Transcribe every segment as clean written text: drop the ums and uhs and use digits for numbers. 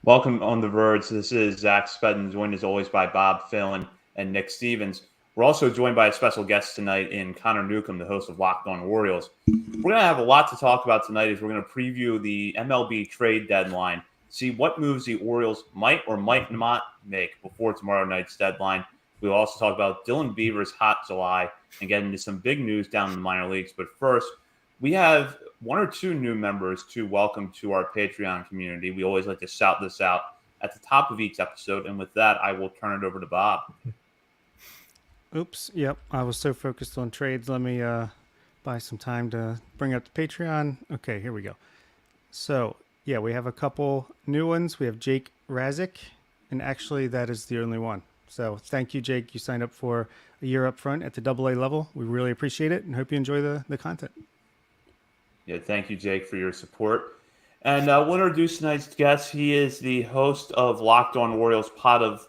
Welcome on the Verge. This is Zach Spedden, joined as always by Bob Phelan and Nick Stevens. We're also joined by a special guest tonight in Connor Newcombe, the host of Locked On Orioles. We're going to have a lot to talk about tonight as we're going to preview the MLB trade deadline, see what moves the Orioles might or might not make before tomorrow night's deadline. We'll also talk about Dylan Beaver's hot July and get into some big news down in the minor leagues. But first, we have one or two new members to welcome to our Patreon community. We always like to shout this out at the top of each episode. And with that, I will turn it over to Bob. Oops. Yep. I was so focused on trades. Let me buy some time to bring up the Patreon. Okay, here we go. So, yeah, we have a couple new ones. We have Jake Razik, and actually that is the only one. So thank you, Jake. You signed up for a year up front at the AA level. We really appreciate it and hope you enjoy the content. Yeah, thank you, Jake, for your support. And we'll introduce tonight's guest. He is the host of Locked On Orioles, part of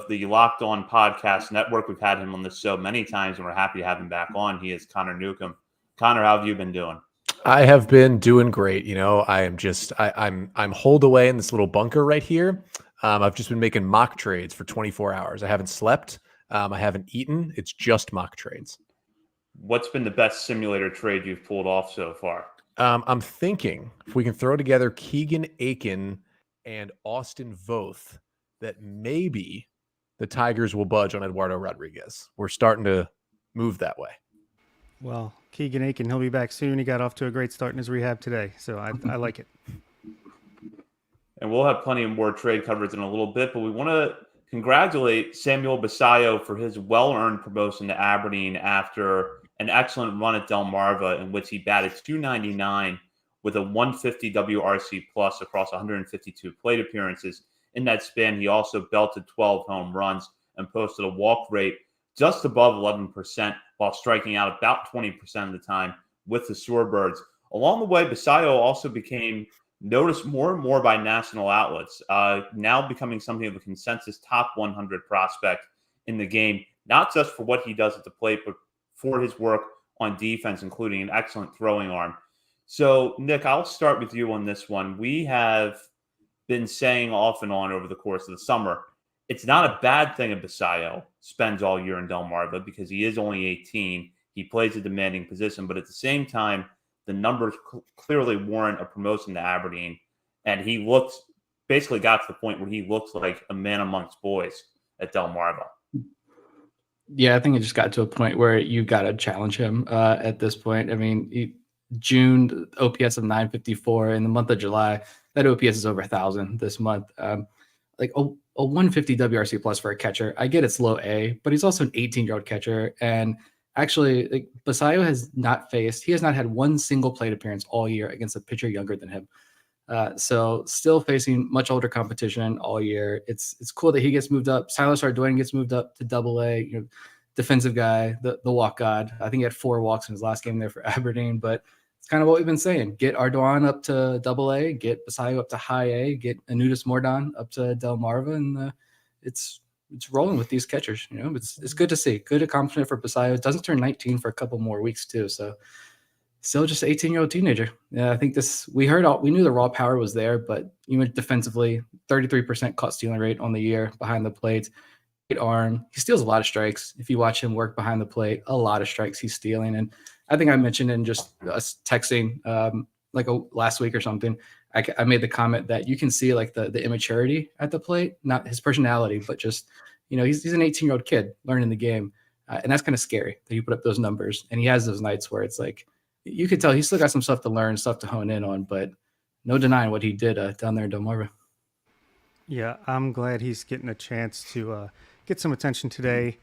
the Locked On Podcast Network. We've had him on this show many times, and we're happy to have him back on. He is Connor Newcombe. Connor, how have you been doing? I have been doing great. I'm holed away in this little bunker right here. I've just been making mock trades for 24 hours. I haven't slept. I haven't eaten. It's just mock trades. What's been the best simulator trade you've pulled off so far? I'm thinking if we can throw together Keegan Aiken and Austin Voth, that maybe the Tigers will budge on Eduardo Rodriguez. We're starting to move that way. Well, Keegan Aiken, he'll be back soon. He got off to a great start in his rehab today, so I like it. And we'll have plenty of more trade coverage in a little bit, but we want to congratulate Samuel Basallo for his well-earned promotion to Aberdeen after an excellent run at Delmarva in which he batted .299 with a 150 WRC plus across 152 plate appearances. In that span, he also belted 12 home runs and posted a walk rate just above 11% while striking out about 20% of the time with the Shorebirds. Along the way, Basallo also became noticed more and more by national outlets, now becoming something of a consensus top 100 prospect in the game, not just for what he does at the plate, but for his work on defense, including an excellent throwing arm. So, Nick, I'll start with you on this one. We have been saying off and on over the course of the summer, it's not a bad thing if Basallo spends all year in Delmarva because he is only 18. He plays a demanding position, but at the same time, the numbers clearly warrant a promotion to Aberdeen, and he basically got to the point where he looks like a man amongst boys at Delmarva. Yeah, I think it just got to a point where you got to challenge him at this point. I mean, June OPS of 954. In the month of July, that OPS is over 1,000 this month. Like a 150 WRC plus for a catcher. I get it's low A, but he's also an 18-year-old catcher. And actually, like, Basallo has not had one single plate appearance all year against a pitcher younger than him. So still facing much older competition all year. It's cool that he gets moved up. Silas Ardoin gets moved up to AA, defensive guy, the walk god. I think he had 4 walks in his last game there for Aberdeen, but it's kind of what we've been saying. Get Ardoin up to AA, get Basallo up to high A, get Anutis Mordon up to Delmarva, and it's rolling with these catchers. It's good to see. Good accomplishment for Basallo. It doesn't turn 19 for a couple more weeks too, so still just an 18-year-old teenager. Yeah, I think we knew the raw power was there, but defensively, 33% caught stealing rate on the year behind the plate. Great arm. He steals a lot of strikes. If you watch him work behind the plate, a lot of strikes he's stealing. And I think I mentioned in just us texting last week or something, I made the comment that you can see like the immaturity at the plate, not his personality, but just, he's an 18-year-old kid learning the game. And that's kind of scary that you put up those numbers. And he has those nights where it's like, you could tell he's still got some stuff to learn, stuff to hone in on, but no denying what he did down there in Delmarva. Yeah, I'm glad he's getting a chance to get some attention today,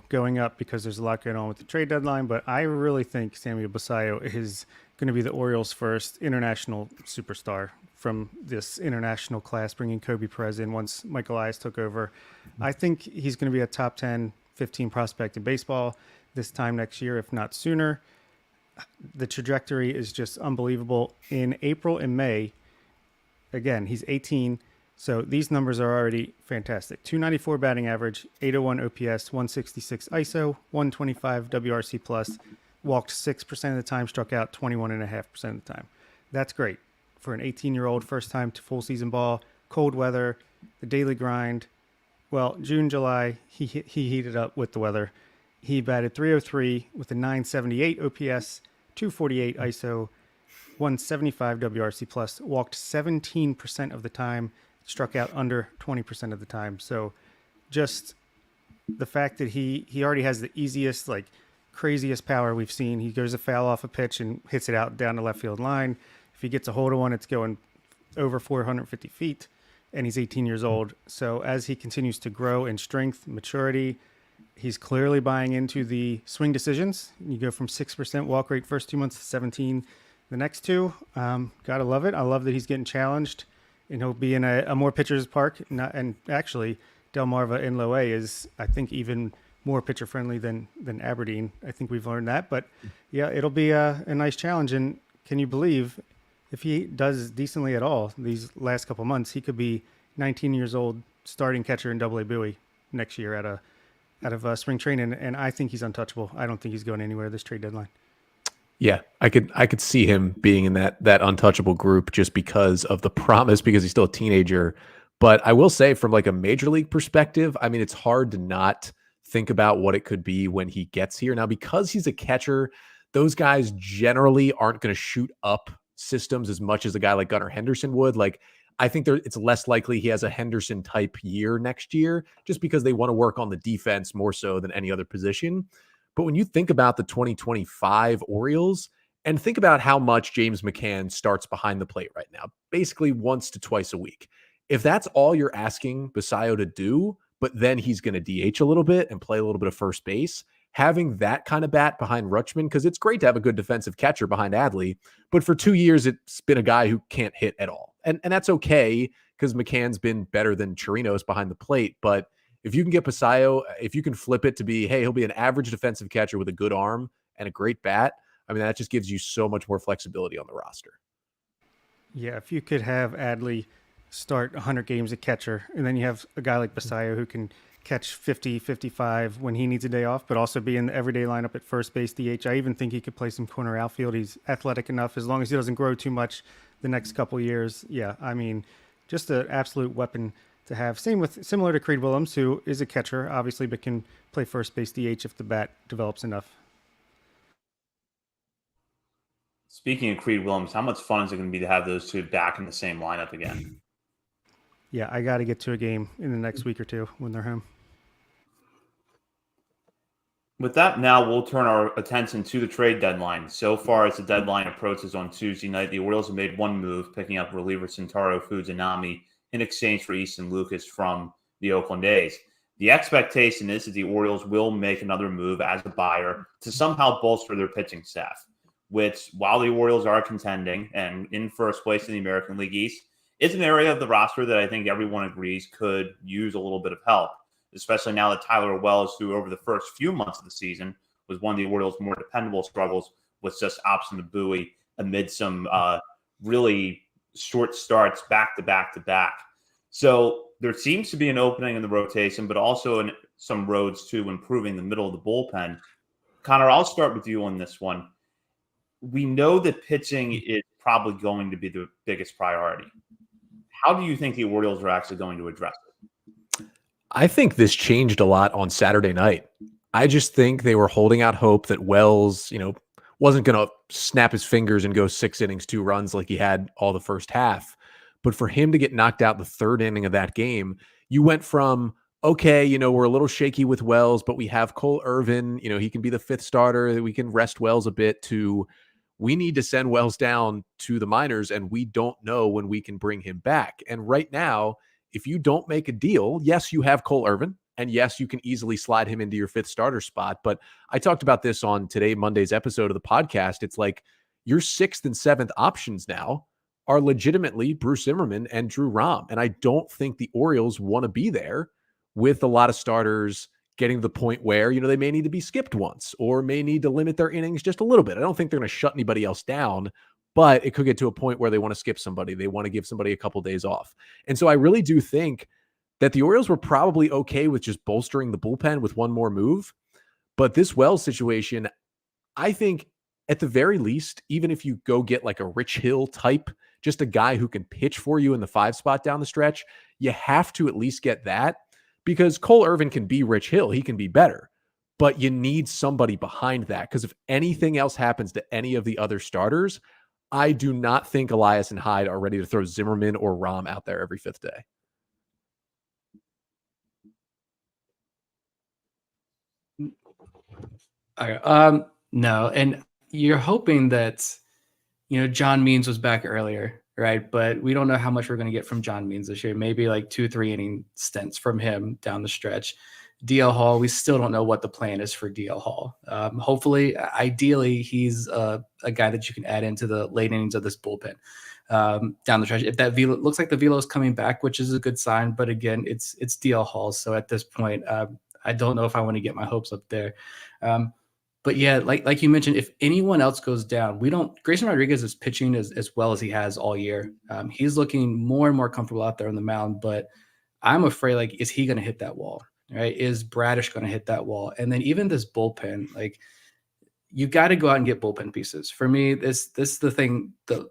going up because there's a lot going on with the trade deadline. But I really think Samuel Basallo is going to be the Orioles' first international superstar from this international class, bringing Kobe Perez in once Michael Elias took over. I think he's going to be a top 10, 15 prospect in baseball this time next year, if not sooner. The trajectory is just unbelievable. In April and May, again, he's 18, so these numbers are already fantastic. 294 batting average, 801 OPS, 166 ISO, 125 WRC plus, walked 6% of the time, struck out 21.5% of the time. That's great for an 18-year-old, first time to full season ball. cold weather, the daily grind. Well, June, July, he heated up with the weather. He batted 303 with a 978 OPS, 248 ISO, 175 WRC plus, walked 17% of the time, struck out under 20% of the time. So just the fact that he already has the easiest, like craziest power we've seen. He goes a foul off a pitch and hits it out down the left field line. If he gets a hold of one, it's going over 450 feet, and he's 18 years old. So as he continues to grow in strength, maturity, he's clearly buying into the swing decisions. You go from 6% walk rate first 2 months to 17 the next two. Gotta love it. I love that he's getting challenged, and he'll be in a more pitcher's park. And actually, Delmarva in Low A is, I think, even more pitcher friendly than Aberdeen. I think we've learned that. But yeah, it'll be a nice challenge. And can you believe if he does decently at all these last couple months, he could be 19 years old, starting catcher in Double A Bowie next year out of spring training. And I think he's untouchable. I don't think he's going anywhere this trade deadline. Yeah, I could see him being in that untouchable group just because of the promise, because he's still a teenager. But I will say, from like a major league perspective, I mean, it's hard to not think about what it could be when he gets here. Now, because he's a catcher, those guys generally aren't going to shoot up systems as much as a guy like Gunnar Henderson would. Like, I think it's less likely he has a Henderson type year next year, just because they want to work on the defense more so than any other position. But when you think about the 2025 Orioles and think about how much James McCann starts behind the plate right now, basically once to twice a week, if that's all you're asking Basayo to do, but then he's going to DH a little bit and play a little bit of first base, having that kind of bat behind Rutschman, because it's great to have a good defensive catcher behind Adley, but for 2 years, it's been a guy who can't hit at all. And that's okay, because McCann's been better than Chirinos behind the plate. But if you can get Basayo, if you can flip it to be, hey, he'll be an average defensive catcher with a good arm and a great bat, I mean, that just gives you so much more flexibility on the roster. Yeah, if you could have Adley start 100 games at catcher, and then you have a guy like Basayo who can catch 50, 55 when he needs a day off, but also be in the everyday lineup at first base DH. I even think he could play some corner outfield. He's athletic enough, as long as he doesn't grow too much the next couple years. Yeah, I mean, just an absolute weapon to have. Similar to Creed Willems, who is a catcher, obviously, but can play first base DH if the bat develops enough. Speaking of Creed Willems, how much fun is it going to be to have those two back in the same lineup again? Yeah, I got to get to a game in the next week or two when they're home. With that, now we'll turn our attention to the trade deadline. So far, as the deadline approaches on Tuesday night, the Orioles have made one move, picking up reliever Sentaro Fujinami in exchange for Easton Lucas from the Oakland A's. The expectation is that the Orioles will make another move as a buyer to somehow bolster their pitching staff, which, while the Orioles are contending and in first place in the American League East, is an area of the roster that I think everyone agrees could use a little bit of help, especially now that Tyler Wells, who over the first few months of the season was one of the Orioles' more dependable struggles, was just option to Bowie amid some really short starts back to back to back. So there seems to be an opening in the rotation, but also in some roads to improving the middle of the bullpen. Connor, I'll start with you on this one. We know that pitching is probably going to be the biggest priority. How do you think the Orioles are actually going to address it? I think this changed a lot on Saturday night. I just think they were holding out hope that Wells, wasn't going to snap his fingers and go 6 innings, 2 runs like he had all the first half. But for him to get knocked out the third inning of that game, you went from, okay, we're a little shaky with Wells, but we have Cole Irvin, he can be the 5th starter. We can rest Wells a bit, to we need to send Wells down to the minors, and we don't know when we can bring him back. And right now, if you don't make a deal, yes, you have Cole Irvin, and yes, you can easily slide him into your 5th starter spot. But I talked about this on Monday's episode of the podcast. It's like your 6th and 7th options now are legitimately Bruce Zimmerman and Drew Rahm. And I don't think the Orioles want to be there with a lot of starters getting to the point where, they may need to be skipped once or may need to limit their innings just a little bit. I don't think they're going to shut anybody else down, but it could get to a point where they want to skip somebody. They want to give somebody a couple days off. And so I really do think that the Orioles were probably okay with just bolstering the bullpen with one more move. But this Wells situation, I think at the very least, even if you go get like a Rich Hill type just a guy who can pitch for you in the 5 spot down the stretch, you have to at least get that, because Cole Irvin can be Rich Hill. He can be better, but you need somebody behind that, because if anything else happens to any of the other starters, I do not think Elias and Hyde are ready to throw Zimmerman or Rom out there every 5th day. No, and you're hoping that, John Means was back earlier, right? But we don't know how much we're going to get from John Means this year. Maybe like 2-3 inning stints from him down the stretch. DL Hall, we still don't know what the plan is for DL Hall. Hopefully, ideally, he's a guy that you can add into the late innings of this bullpen down the stretch. If that velo looks like the velo is coming back, which is a good sign, but again, it's DL Hall. So at this point, I don't know if I want to get my hopes up there. But yeah, like you mentioned, if anyone else goes down, Grayson Rodriguez is pitching as well as he has all year. He's looking more and more comfortable out there on the mound, but I'm afraid, like, is he going to hit that wall? Right? Is Bradish going to hit that wall? And then even this bullpen, like, you got to go out and get bullpen pieces. For me, this is the thing. The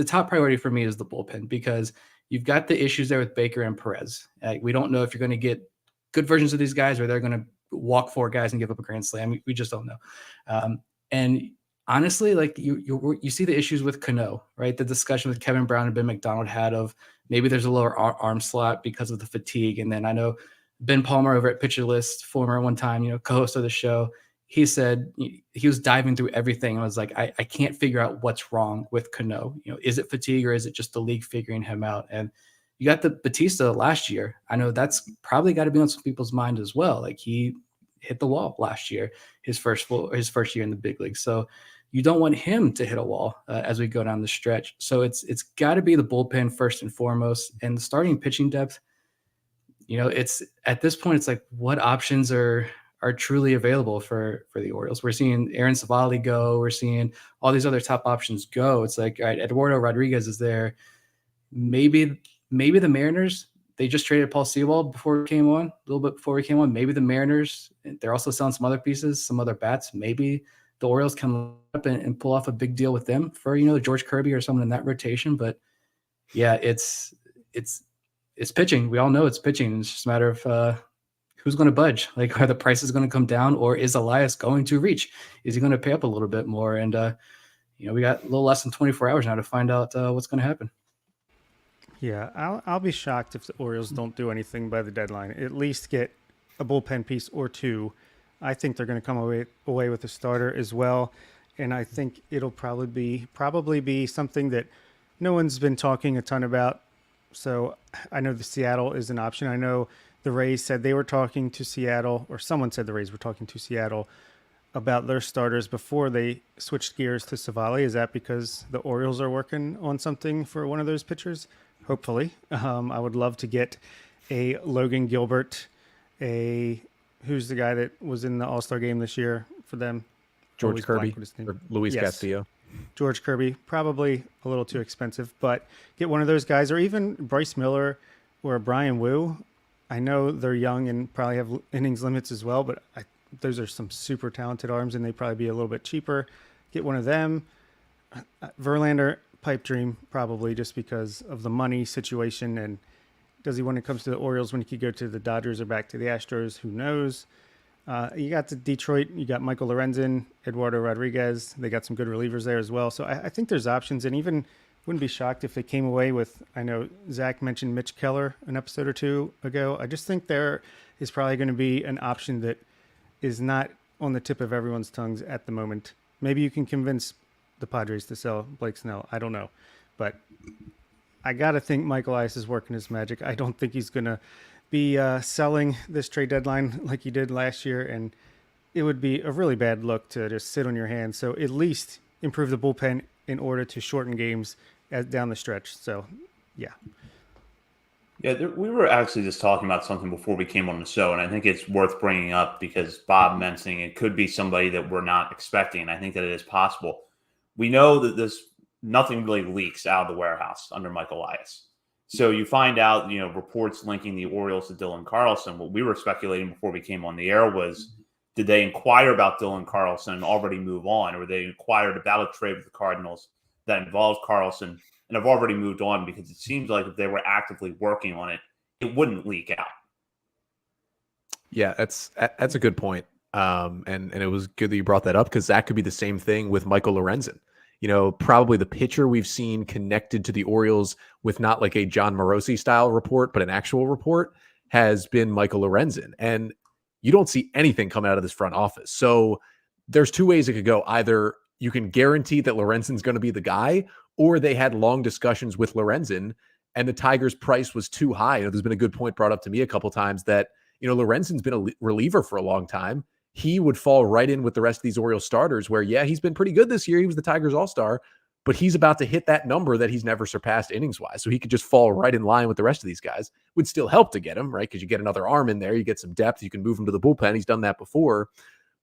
top priority for me is the bullpen, because you've got the issues there with Baker and Perez. We don't know if you're going to get good versions of these guys, or they're going to walk 4 guys and give up a grand slam. We just don't know. And honestly, like, you see the issues with Cano, right? The discussion with Kevin Brown and Ben McDonald had of maybe there's a lower arm slot because of the fatigue. And then I know Ben Palmer over at Pitcher List, former one time, co-host of the show, he said he was diving through everything and was like, I can't figure out what's wrong with Cano. Is it fatigue, or is it just the league figuring him out? And you got the Batista last year. I know that's probably got to be on some people's mind as well. Like, he hit the wall last year, his first year in the big league. So you don't want him to hit a wall as we go down the stretch. So it's got to be the bullpen first and foremost, and the starting pitching depth. It's at this point, it's like, what options are truly available for the Orioles? We're seeing Aaron Savali go. We're seeing all these other top options go. It's like, all right, Eduardo Rodriguez is there. Maybe the Mariners, they just traded Paul Sewald before he came on, a little bit before he came on. Maybe the Mariners, they're also selling some other pieces, some other bats. Maybe the Orioles can up and pull off a big deal with them for, George Kirby or someone in that rotation. But yeah, it's pitching. We all know it's pitching. It's just a matter of who's going to budge. Like, are the prices going to come down, or is Elias going to reach? Is he going to pay up a little bit more? And, we got a little less than 24 hours now to find out what's going to happen. Yeah, I'll be shocked if the Orioles don't do anything by the deadline. At least get a bullpen piece or 2. I think they're going to come away with a starter as well, and I think it'll probably be something that no one's been talking a ton about. So I know the Seattle is an option. I know the Rays said they were talking to Seattle, or someone said the Rays were talking to Seattle about their starters before they switched gears to Savali. Is that because the Orioles are working on something for one of those pitchers? Hopefully. I would love to get a Logan Gilbert, who's the guy that was in the All-Star game this year for them? George Kirby or Luis Castillo. George Kirby, probably a little too expensive, but get one of those guys, or even Bryce Miller or Brian Wu. I know they're young and probably have innings limits as well, but those are some super talented arms, and they'd probably be a little bit cheaper. Get one of them. Verlander, pipe dream, probably, just because of the money situation. And does he, when it comes to the Orioles, when he could go to the Dodgers or back to the Astros? Who knows? You got the Detroit, you got Michael Lorenzen, Eduardo Rodriguez. They got some good relievers there as well. So I think there's options, and even wouldn't be shocked if they came away with, I know Zach mentioned Mitch Keller an episode or 2 ago. I just think there is probably going to be an option that is not on the tip of everyone's tongues at the moment. Maybe you can convince the Padres to sell Blake Snell. I don't know. But I got to think Michael Elias is working his magic. I don't think he's going to be selling this trade deadline like he did last year, and it would be a really bad look to just sit on your hands. So at least improve the bullpen in order to shorten games down the stretch. So, yeah. Yeah, we were actually just talking about something before we came on the show, and I think it's worth bringing up because Bob mentioning it could be somebody that we're not expecting, and I think that it is possible. We know that nothing really leaks out of the warehouse under Michael Elias. So you find out, reports linking the Orioles to Dylan Carlson. What we were speculating before we came on the air was, did they inquire about Dylan Carlson and already move on, or they inquired about a trade with the Cardinals that involved Carlson and have already moved on because it seems like if they were actively working on it, it wouldn't leak out. Yeah, that's a good point. And it was good that you brought that up because that could be the same thing with Michael Lorenzen. Probably the pitcher we've seen connected to the Orioles with not like a John Morosi style report, but an actual report has been Michael Lorenzen. And you don't see anything coming out of this front office. So there's two ways it could go. Either you can guarantee that Lorenzen's going to be the guy, or they had long discussions with Lorenzen and the Tigers' price was too high. There's been a good point brought up to me a couple times that Lorenzen's been a reliever for a long time. He would fall right in with the rest of these Orioles starters where, yeah, he's been pretty good this year. He was the Tigers all-star, but he's about to hit that number that he's never surpassed innings-wise. So he could just fall right in line with the rest of these guys. Would still help to get him, right? Because you get another arm in there, you get some depth, you can move him to the bullpen. He's done that before.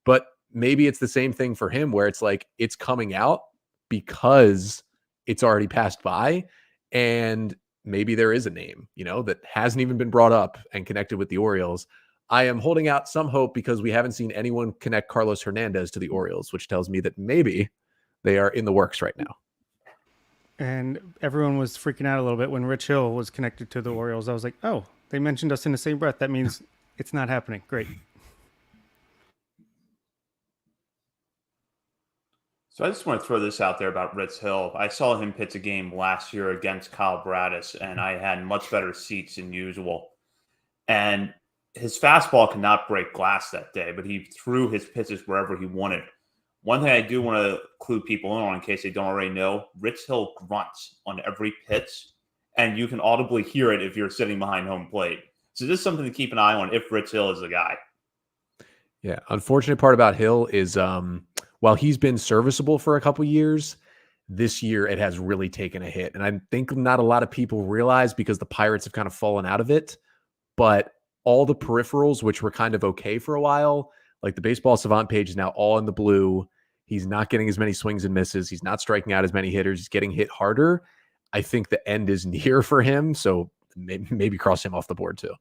But maybe it's the same thing for him where it's like it's coming out because it's already passed by. And maybe there is a name, that hasn't even been brought up and connected with the Orioles. I am holding out some hope because we haven't seen anyone connect Carlos Hernandez to the Orioles, which tells me that maybe they are in the works right now. And everyone was freaking out a little bit when Rich Hill was connected to the Orioles. I was like, oh, they mentioned us in the same breath. That means it's not happening. Great. So I just want to throw this out there about Rich Hill. I saw him pitch a game last year against Kyle Braddis, and I had much better seats than usual. And his fastball could not break glass that day, but he threw his pitches wherever he wanted. One thing I do want to clue people in case they don't already know, Rich Hill grunts on every pitch, and you can audibly hear it if you're sitting behind home plate. So this is something to keep an eye on if Rich Hill is the guy. Yeah, unfortunate part about Hill is while he's been serviceable for a couple years, this year it has really taken a hit. And I think not a lot of people realize because the Pirates have kind of fallen out of it, but all the peripherals, which were kind of okay for a while, like the Baseball Savant page is now all in the blue. He's not getting as many swings and misses. He's not striking out as many hitters. He's getting hit harder. I think the end is near for him. So maybe cross him off the board too.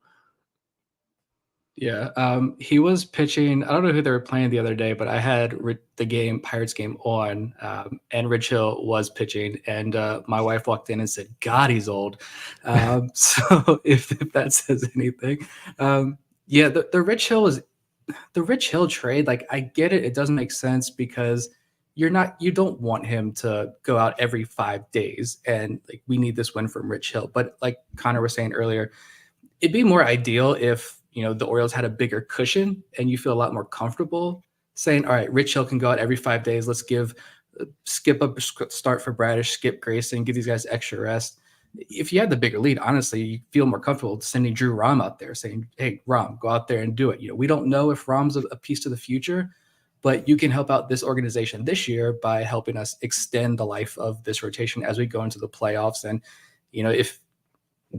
Yeah, he was pitching. I don't know who they were playing the other day, but I had the Pirates game on, and Rich Hill was pitching, and my wife walked in and said, "God, he's old." So if that says anything, yeah, the Rich Hill trade. Like, I get it; it doesn't make sense because you don't want him to go out every 5 days, and like we need this win from Rich Hill. But like Connor was saying earlier, it'd be more ideal if the Orioles had a bigger cushion and you feel a lot more comfortable saying, all right, Rich Hill can go out every 5 days. Let's skip up start for Bradish, skip Grayson, give these guys extra rest. If you had the bigger lead, honestly, you feel more comfortable sending Drew Rahm out there saying, hey, Rahm, go out there and do it. We don't know if Rahm's a piece to the future, but you can help out this organization this year by helping us extend the life of this rotation as we go into the playoffs. And, if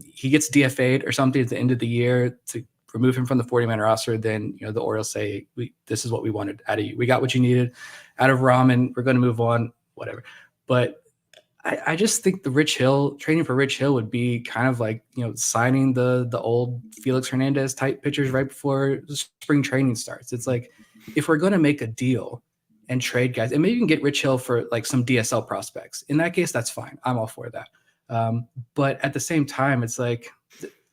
he gets DFA'd or something at the end of the year to remove him from the 40-man roster, then the Orioles say, this is what we wanted out of you. We got what you needed out of Rahm, we're going to move on, whatever. But I just think trading for Rich Hill would be kind of like signing the old Felix Hernandez type pitchers right before spring training starts. It's like, if we're going to make a deal and trade guys, and maybe you can get Rich Hill for like some DSL prospects. In that case, that's fine. I'm all for that. But at the same time, it's like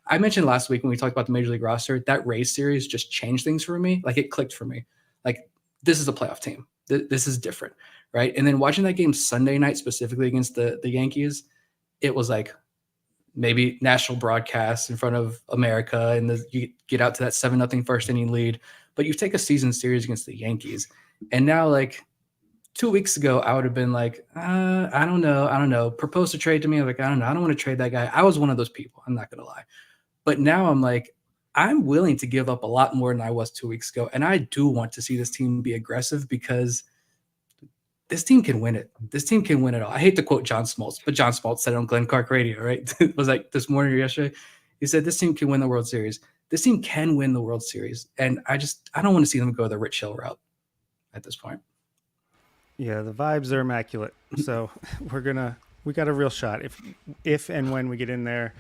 I mentioned last week when we talked about the Major League roster, that Rays series just changed things for me. Like, it clicked for me. Like, this is a playoff team. This is different, right? And then watching that game Sunday night, specifically against the Yankees, it was like maybe national broadcast in front of America, and you get out to that 7-0 first inning lead. But you take a season series against the Yankees, and now, like, 2 weeks ago, I would have been like, I don't know. Propose to trade to me. I'm like, I don't know. I don't want to trade that guy. I was one of those people. I'm not going to lie. But now I'm like, I'm willing to give up a lot more than I was 2 weeks ago. And I do want to see this team be aggressive because this team can win it. This team can win it all. I hate to quote John Smoltz, but John Smoltz said it on Glenn Clark Radio, right? It was like this morning or yesterday. He said, this team can win the World Series. This team can win the World Series. And I don't want to see them go the Rich Hill route at this point. Yeah, the vibes are immaculate. So we got a real shot. If and when we get in there,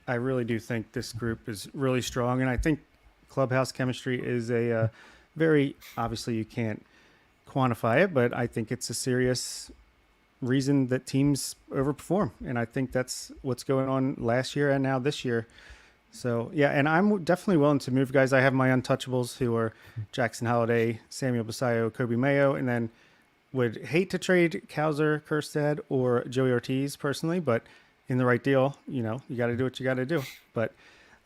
I really do think this group is really strong. And I think clubhouse chemistry is a very, obviously you can't quantify it, but I think it's a serious reason that teams overperform. And I think that's what's going on last year and now this year. So, yeah, and I'm definitely willing to move guys. I have my untouchables who are Jackson Holiday, Samuel Basayo, Kobe Mayo, and then would hate to trade Kowser, Kerstad, or Joey Ortiz personally, but in the right deal, you got to do what you got to do. But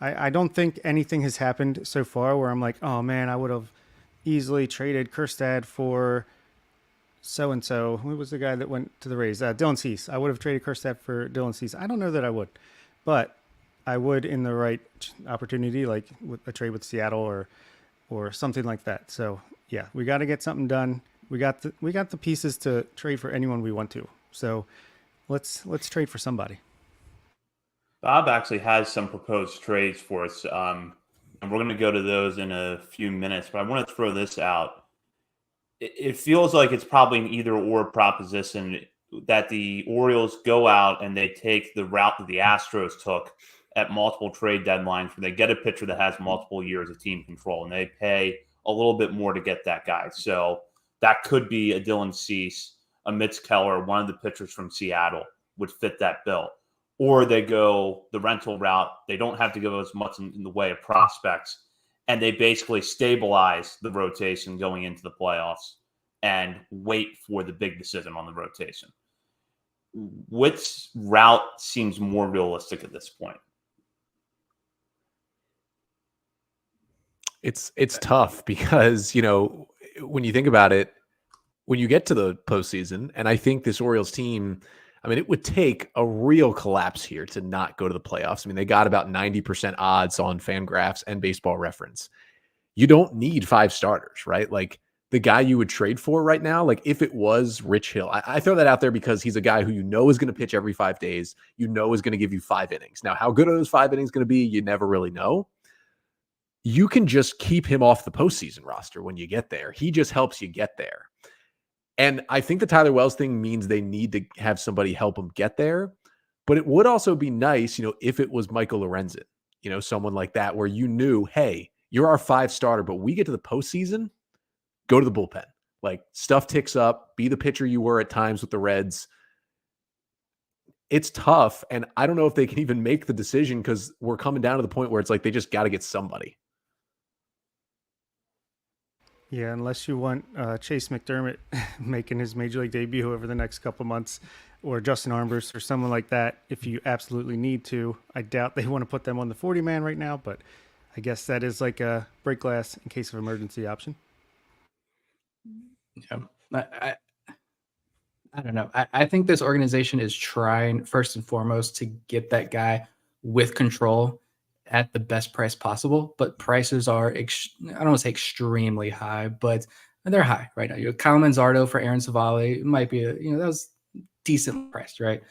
I don't think anything has happened so far where I'm like, oh man, I would have easily traded Kerstad for so-and-so. Who was the guy that went to the Rays? Dylan Cease. I would have traded Kerstad for Dylan Cease. I don't know that I would, but I would in the right opportunity, like with a trade with Seattle or something like that. So yeah, we got to get something done. We got the pieces to trade for anyone we want to. So let's trade for somebody. Bob actually has some proposed trades for us, and we're going to go to those in a few minutes. But I want to throw this out. It feels like it's probably an either-or proposition that the Orioles go out and they take the route that the Astros took at multiple trade deadlines, where they get a pitcher that has multiple years of team control, and they pay a little bit more to get that guy. So that could be a Dylan Cease, a Mitch Keller, one of the pitchers from Seattle would fit that bill. Or they go the rental route. They don't have to go as much in the way of prospects, and they basically stabilize the rotation going into the playoffs and wait for the big decision on the rotation. Which route seems more realistic at this point? It's tough because, when you think about it, when you get to the postseason, and I think this Orioles team, I mean, it would take a real collapse here to not go to the playoffs. I mean, they got about 90% odds on Fangraphs and Baseball Reference. You don't need 5 starters, right? Like the guy you would trade for right now, like if it was Rich Hill, I throw that out there because he's a guy who is going to pitch every 5 days, is going to give you 5 innings. Now, how good are those 5 innings going to be? You never really know. You can just keep him off the postseason roster when you get there. He just helps you get there. And I think the Tyler Wells thing means they need to have somebody help them get there. But it would also be nice, if it was Michael Lorenzen, someone like that, where hey, you're our 5 starter, but we get to the postseason, go to the bullpen. Like stuff ticks up, be the pitcher you were at times with the Reds. It's tough. And I don't know if they can even make the decision because we're coming down to the point where it's like they just got to get somebody. Yeah, unless you want Chase McDermott making his major league debut over the next couple months, or Justin Armbruster or someone like that, if you absolutely need to. I doubt they want to put them on the 40-man right now, but I guess that is like a break glass in case of emergency option. Yeah, I don't know. I think this organization is trying first and foremost to get that guy with control at the best price possible, but prices are, I don't want to say extremely high, but they're high right now. Kyle Manzardo for Aaron Savali might be that was decent priced, right?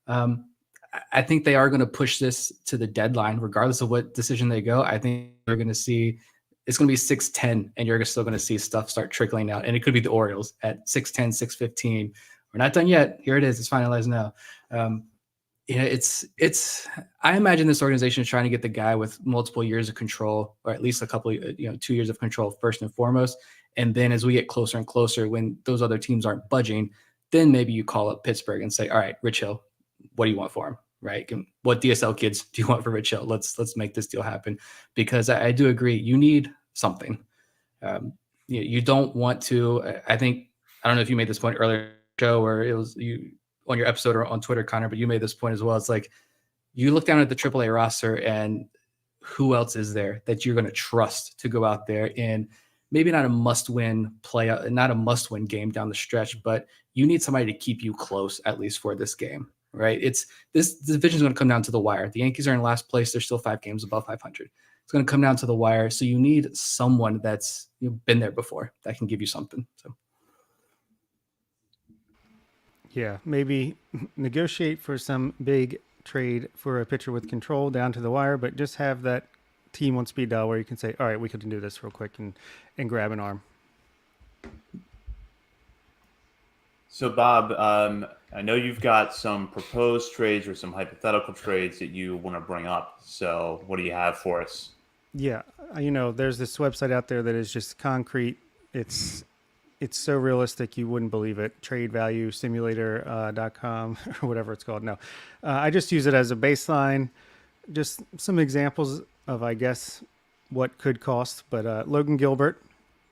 I think they are going to push this to the deadline, regardless of what decision they go. I think they're going to see it's going to be 6:10, and you're still going to see stuff start trickling out, and it could be the Orioles at 6:10, 6:15. We're not done yet. Here it is. It's finalized now. I imagine this organization is trying to get the guy with multiple years of control, or at least a couple, 2 years of control first and foremost. And then as we get closer and closer, when those other teams aren't budging, then maybe you call up Pittsburgh and say, all right, Rich Hill, what do you want for him? Right? What DSL kids do you want for Rich Hill? Let's make this deal happen, because I do agree. You need something. You don't want to, I don't know if you made this point earlier, Joe, or it was you on your episode or on Twitter, Connor, but you made this point as well. It's like you look down at the AAA roster and who else is there that you're going to trust to go out there in maybe not a must-win play, not a must-win game down the stretch, but you need somebody to keep you close at least for this game, right? This division is going to come down to the wire. The Yankees are in last place. They're still 5 games above 500. It's going to come down to the wire. So you need someone that's been there before that can give you something. So. Yeah, maybe negotiate for some big trade for a pitcher with control down to the wire, but just have that team on speed dial where you can say, all right, we can do this real quick and grab an arm. So, Bob, I know you've got some proposed trades or some hypothetical trades that you want to bring up. So what do you have for us? Yeah, there's this website out there that is just concrete. It's it's so realistic you wouldn't believe it. TradeValueSimulator.com or whatever it's called. No, I just use it as a baseline. Just some examples of, I guess, what could cost. But Logan Gilbert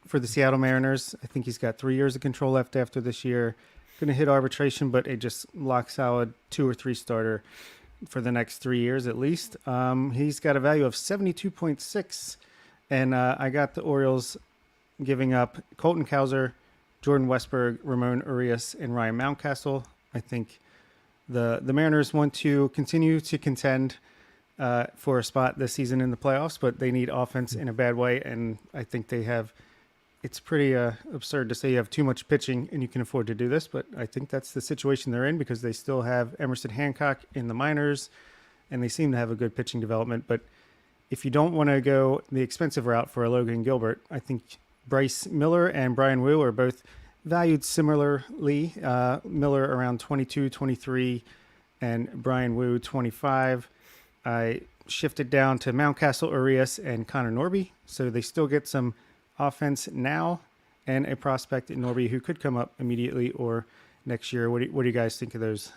for the Seattle Mariners, I think he's got 3 years of control left after this year. Going to hit arbitration, but a just lock solid 2 or 3 starter for the next 3 years at least. He's got a value of 72.6, and I got the Orioles giving up Colton Cowser, Jordan Westberg, Ramon Urias, and Ryan Mountcastle. I think the Mariners want to continue to contend for a spot this season in the playoffs, but they need offense in a bad way, and I think they have. It's pretty absurd to say you have too much pitching and you can afford to do this, but I think that's the situation they're in because they still have Emerson Hancock in the minors, and they seem to have a good pitching development. But if you don't want to go the expensive route for a Logan Gilbert, I think Bryce Miller and Brian Wu are both valued similarly. Miller around 22, 23, and Brian Wu 25. I shifted down to Mountcastle, Urias, and Connor Norby, so they still get some offense now and a prospect in Norby who could come up immediately or next year. What do you guys think of those?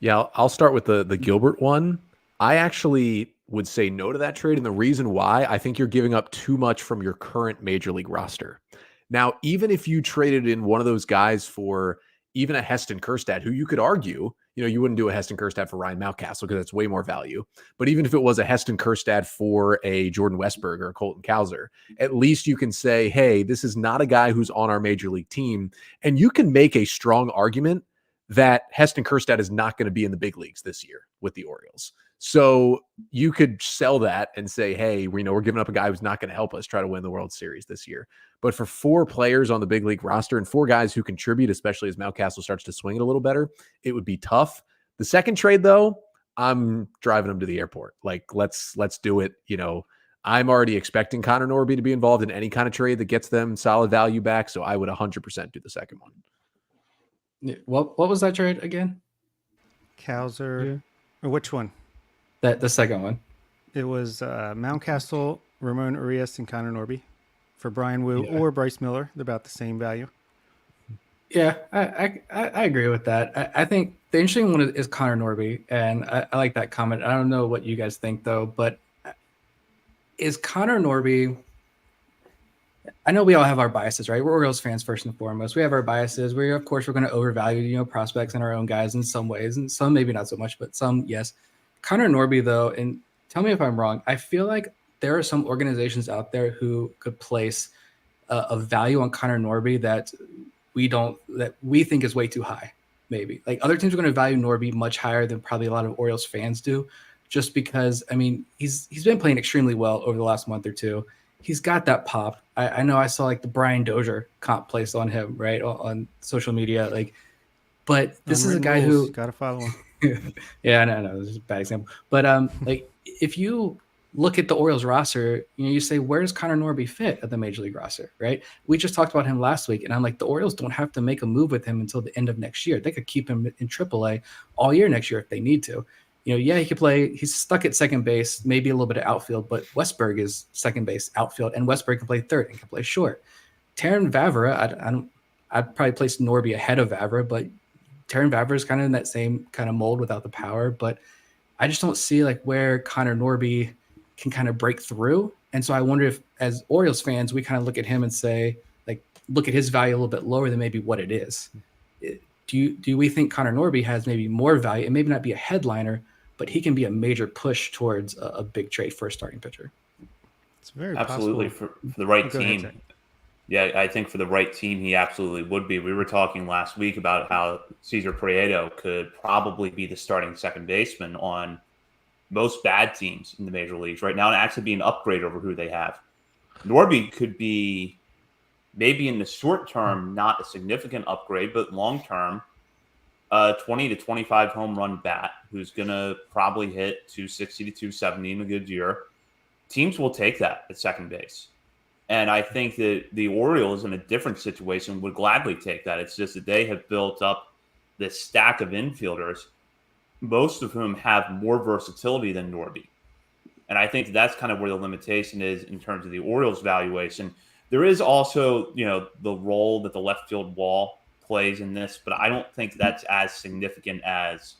Yeah, I'll start with the Gilbert one. I actually would say no to that trade, and the reason why, I think you're giving up too much from your current major league roster. Now, even if you traded in one of those guys for even a Heston Kjerstad, who you could argue, you wouldn't do a Heston Kjerstad for Ryan Mountcastle because that's way more value. But even if it was a Heston Kjerstad for a Jordan Westberg or a Colton Cowser, at least you can say, hey, this is not a guy who's on our major league team. And you can make a strong argument that Heston Kjerstad is not going to be in the big leagues this year with the Orioles. So you could sell that and say, hey, we're giving up a guy who's not going to help us try to win the World Series this year. But for 4 players on the big league roster and 4 guys who contribute, especially as Mountcastle starts to swing it a little better, it would be tough. The second trade, though, I'm driving them to the airport. Like, let's do it. I'm already expecting Connor Norby to be involved in any kind of trade that gets them solid value back. So I would 100% do the second one. What was that trade again? Cowser. Or which one? The second one. It was Mountcastle, Ramon Urias, and Connor Norby for Brian Wu or Bryce Miller. They're about the same value. Yeah, I agree with that. I think the interesting one is Connor Norby, and I like that comment. I don't know what you guys think, though, but is Connor Norby... I know we all have our biases, right? We're Orioles fans first and foremost. We have our biases. Of course, we're going to overvalue, prospects and our own guys in some ways, and some maybe not so much, but some, yes. Connor Norby, though, and tell me if I'm wrong, I feel like there are some organizations out there who could place a value on Connor Norby that we think is way too high, maybe. Like, other teams are going to value Norby much higher than probably a lot of Orioles fans do, just because, he's been playing extremely well over the last month or two. He's got that pop. I know I saw like the Brian Dozier comp placed on him, right, on social media. But this is a guy who got to follow him. Yeah, I know this is a bad example. But if you look at the Orioles roster, you say, where does Connor Norby fit at the major league roster, right? We just talked about him last week, and I'm like, the Orioles don't have to make a move with him until the end of next year. They could keep him in AAA all year next year if they need to. He could play. He's stuck at second base, maybe a little bit of outfield, but Westberg is second base, outfield, and Westberg can play third and can play short. Terrin Vavra, I'd probably place Norby ahead of Vavra, but Terrin Vavra is kind of in that same kind of mold without the power. But I just don't see where Connor Norby can kind of break through. And so I wonder if, as Orioles fans, we kind of look at him and say, look at his value a little bit lower than maybe what it is. Do we think Connor Norby has maybe more value and maybe not be a headliner, but he can be a major push towards a big trade for a starting pitcher? It's very absolutely possible. for the right Go team. ahead, Yeah, I think for the right team, he absolutely would be. We were talking last week about how Cesar Prieto could probably be the starting second baseman on most bad teams in the major leagues right now and actually be an upgrade over who they have. Norby could be maybe in the short term, not a significant upgrade, but long term, 20 to 25 home run bat who's going to probably hit 260 to 270 in a good year. Teams will take that at second base. And I think that the Orioles in a different situation would gladly take that. It's just that they have built up this stack of infielders, most of whom have more versatility than Norby. And I think that's kind of where the limitation is in terms of the Orioles valuation. There is also, the role that the left field wall plays in this, but I don't think that's as significant as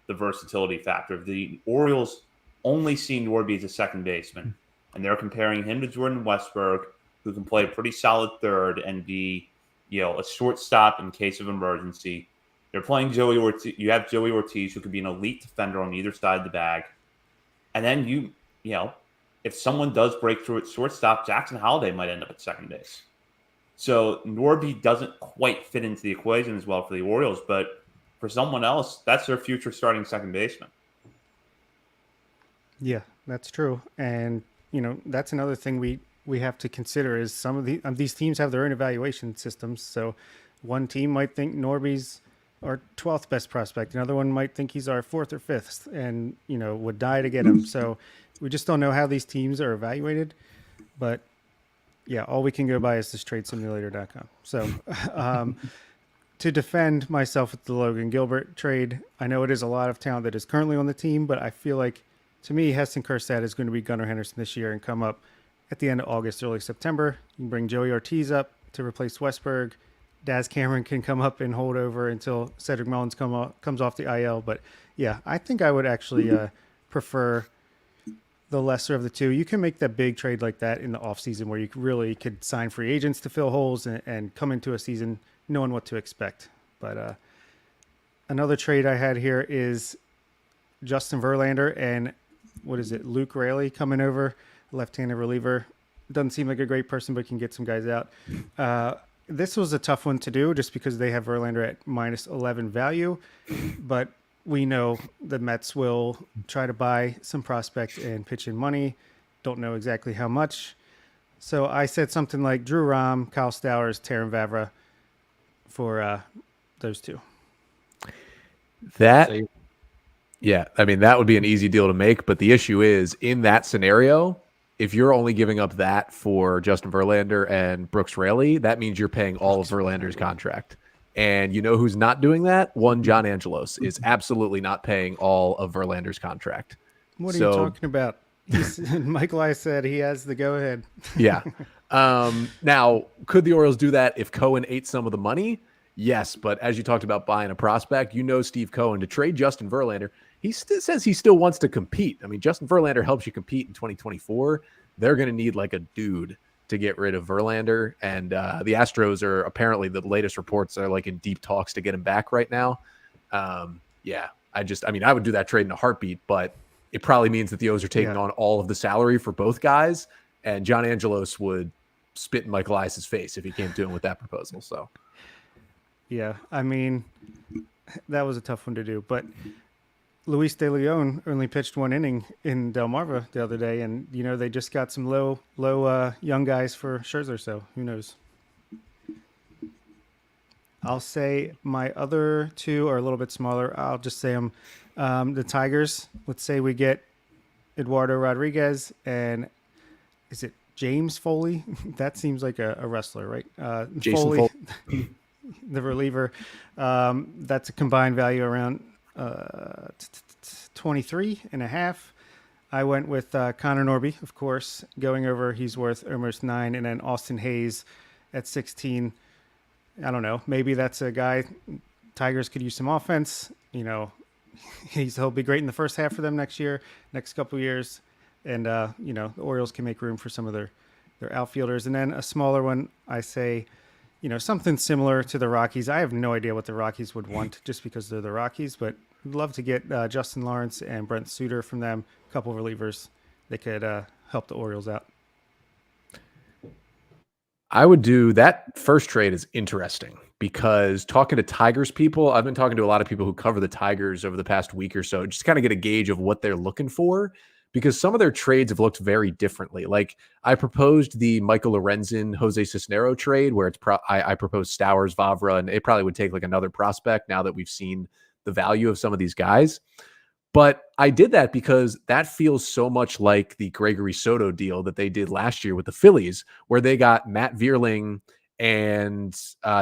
the versatility factor. The Orioles only see Norby as a second baseman, and they're comparing him to Jordan Westberg, who can play a pretty solid third and be, a shortstop in case of emergency. They're playing Joey Ortiz. You have Joey Ortiz, who could be an elite defender on either side of the bag. And then if someone does break through at shortstop, Jackson Holliday might end up at second base. So Norby doesn't quite fit into the equation as well for the Orioles, but for someone else, that's their future starting second baseman. Yeah, that's true. And, that's another thing we have to consider is some of these teams have their own evaluation systems. So one team might think Norby's our 12th best prospect. Another one might think he's our 4th or 5th and, would die to get him. So we just don't know how these teams are evaluated. But, yeah, all we can go by is this tradesimulator.com. So to defend myself with the Logan Gilbert trade, I know it is a lot of talent that is currently on the team, but I feel like, to me, Heston Kjerstad is going to be Gunnar Henderson this year and come up at the end of August, early September. You can bring Joey Ortiz up to replace Westberg. Daz Cameron can come up and hold over until Cedric Mullins comes off the IL. But, yeah, I think I would actually prefer the lesser of the two. You can make that big trade like that in the offseason where you really could sign free agents to fill holes and come into a season knowing what to expect. But another trade I had here is Justin Verlander and, Luke Raley coming over, left-handed reliever. Doesn't seem like a great person, but can get some guys out. This was a tough one to do just because they have Verlander at minus 11 value, but we know the Mets will try to buy some prospect and pitch in money. Don't know exactly how much. So I said something like Drew Rom, Kyle Stowers, Taron Vavra for those two. Yeah, I mean, that would be an easy deal to make, but the issue is in that scenario, if you're only giving up that for Justin Verlander and Brooks Raley, that means you're paying all of Verlander's contract. And you know who's not doing that? One, John Angelos is absolutely not paying all of Verlander's contract. What are you talking about? Michael, I said he has the go-ahead. Yeah. Now, could the Orioles do that if Cohen ate some of the money? Yes, but as you talked about buying a prospect, Steve Cohen, to trade Justin Verlander, he says he still wants to compete. I mean, Justin Verlander helps you compete in 2024. They're going to need like a dude to get rid of Verlander. And the Astros are apparently, the latest reports are like in deep talks to get him back right now. I would do that trade in a heartbeat, but it probably means that the O's are taking on all of the salary for both guys. And John Angelos would spit in Mike Elias's face if he came to him with that proposal. So, yeah, I mean, that was a tough one to do, but Luis De Leon only pitched one inning in Delmarva the other day, and they just got some low young guys for Scherzer, so who knows? I'll say my other two are a little bit smaller. I'll just say them. The Tigers. Let's say we get Eduardo Rodriguez and is it James Foley? That seems like a wrestler, right? Jason Foley. The reliever. That's a combined value around 23 and a half. I went with Connor Norby, of course, going over. He's worth almost 9, and then Austin Hayes at 16. I don't know. Maybe that's a guy. Tigers could use some offense. He'll be great in the first half for them next couple of years, and the Orioles can make room for some of their outfielders. And then a smaller one, I say, something similar to the Rockies. I have no idea what the Rockies would want just because they're the Rockies, but I'd love to get Justin Lawrence and Brent Suter from them, a couple of relievers that could help the Orioles out. I would do that. First trade is interesting because talking to Tigers people, I've been talking to a lot of people who cover the Tigers over the past week or so, just kind of get a gauge of what they're looking for, because some of their trades have looked very differently. Like I proposed the Michael Lorenzen, Jose Cisnero trade where I proposed Stowers, Vavra, and it probably would take like another prospect now that we've seen the value of some of these guys. But I did that because that feels so much like the Gregory Soto deal that they did last year with the Phillies, where they got Matt Vierling and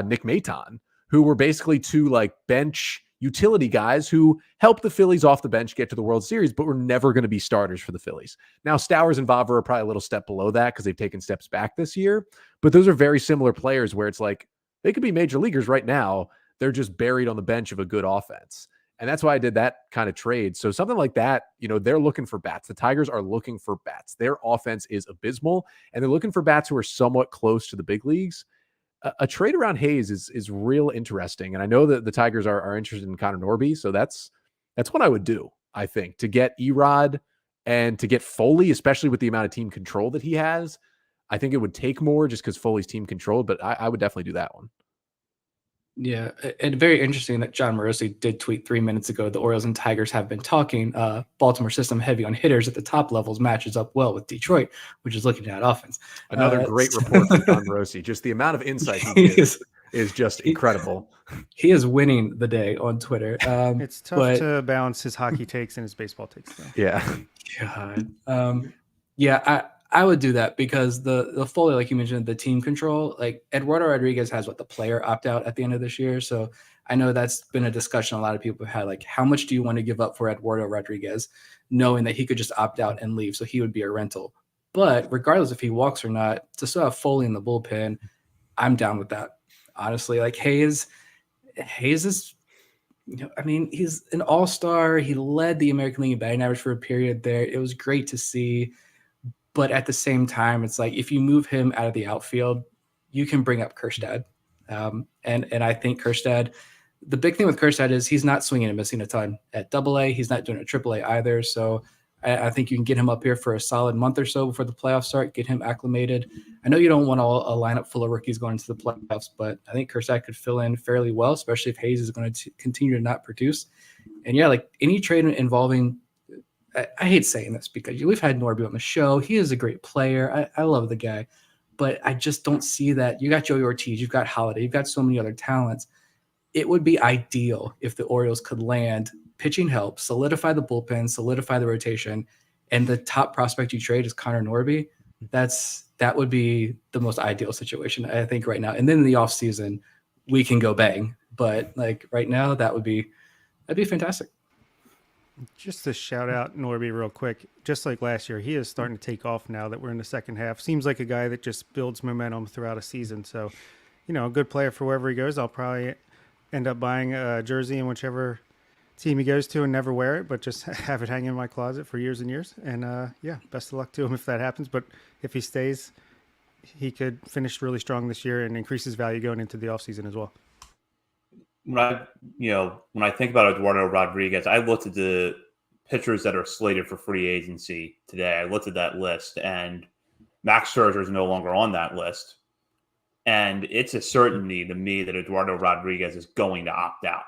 Nick Maton, who were basically two like bench utility guys who help the Phillies off the bench get to the World Series, but were never going to be starters for the Phillies. Now, Stowers and Vavra are probably a little step below that because they've taken steps back this year, but those are very similar players where it's like they could be major leaguers right now. They're just buried on the bench of a good offense. And that's why I did that kind of trade. So something like that, they're looking for bats. The Tigers are looking for bats. Their offense is abysmal, and they're looking for bats who are somewhat close to the big leagues. A trade around Hayes is real interesting. And I know that the Tigers are interested in Connor Norby. So that's what I would do, I think, to get Erod and to get Foley, especially with the amount of team control that he has. I think it would take more just because Foley's team controlled, but I would definitely do that one. Yeah, and very interesting that John Morosi did tweet 3 minutes ago. The Orioles and Tigers have been talking. Baltimore system heavy on hitters at the top levels matches up well with Detroit, which is looking at offense. Another great report from John Morosi. Just the amount of insight he gives is just incredible. He is winning the day on Twitter. It's tough to balance his hockey takes and his baseball takes, though. Yeah. God. I would do that because the Foley, like you mentioned, the team control, like Eduardo Rodriguez has the player opt out at the end of this year. So I know that's been a discussion a lot of people have had, like, how much do you want to give up for Eduardo Rodriguez, knowing that he could just opt out and leave? So he would be a rental. But regardless if he walks or not, to still have Foley in the bullpen, I'm down with that. Honestly, like Hayes is, he's an all-star. He led the American League in batting average for a period there. It was great to see. But at the same time, it's like if you move him out of the outfield, you can bring up Kjerstad. And I think Kjerstad, the big thing with Kjerstad is he's not swinging and missing a ton at AA. He's not doing it at AAA either. So I think you can get him up here for a solid month or so before the playoffs start, get him acclimated. I know you don't want a lineup full of rookies going into the playoffs, but I think Kjerstad could fill in fairly well, especially if Hayes is going to continue to not produce. And yeah, like any trade involving – I hate saying this because we've had Norby on the show. He is a great player. I love the guy, but I just don't see that. You got Joey Ortiz, you've got Holiday, you've got so many other talents. It would be ideal if the Orioles could land pitching help, solidify the bullpen, solidify the rotation, and the top prospect you trade is Connor Norby. That would be the most ideal situation, I think, right now. And then in the offseason, we can go bang. But like right now, that'd be fantastic. Just to shout out Norby real quick, just like last year, he is starting to take off now that we're in the second half. Seems like a guy that just builds momentum throughout a season. So, a good player for wherever he goes. I'll probably end up buying a jersey in whichever team he goes to and never wear it, but just have it hang in my closet for years and years. And best of luck to him if that happens. But if he stays, he could finish really strong this year and increase his value going into the offseason as well. When I think about Eduardo Rodriguez, I looked at the pitchers that are slated for free agency today. I looked at that list, and Max Scherzer is no longer on that list. And it's a certainty to me that Eduardo Rodriguez is going to opt out.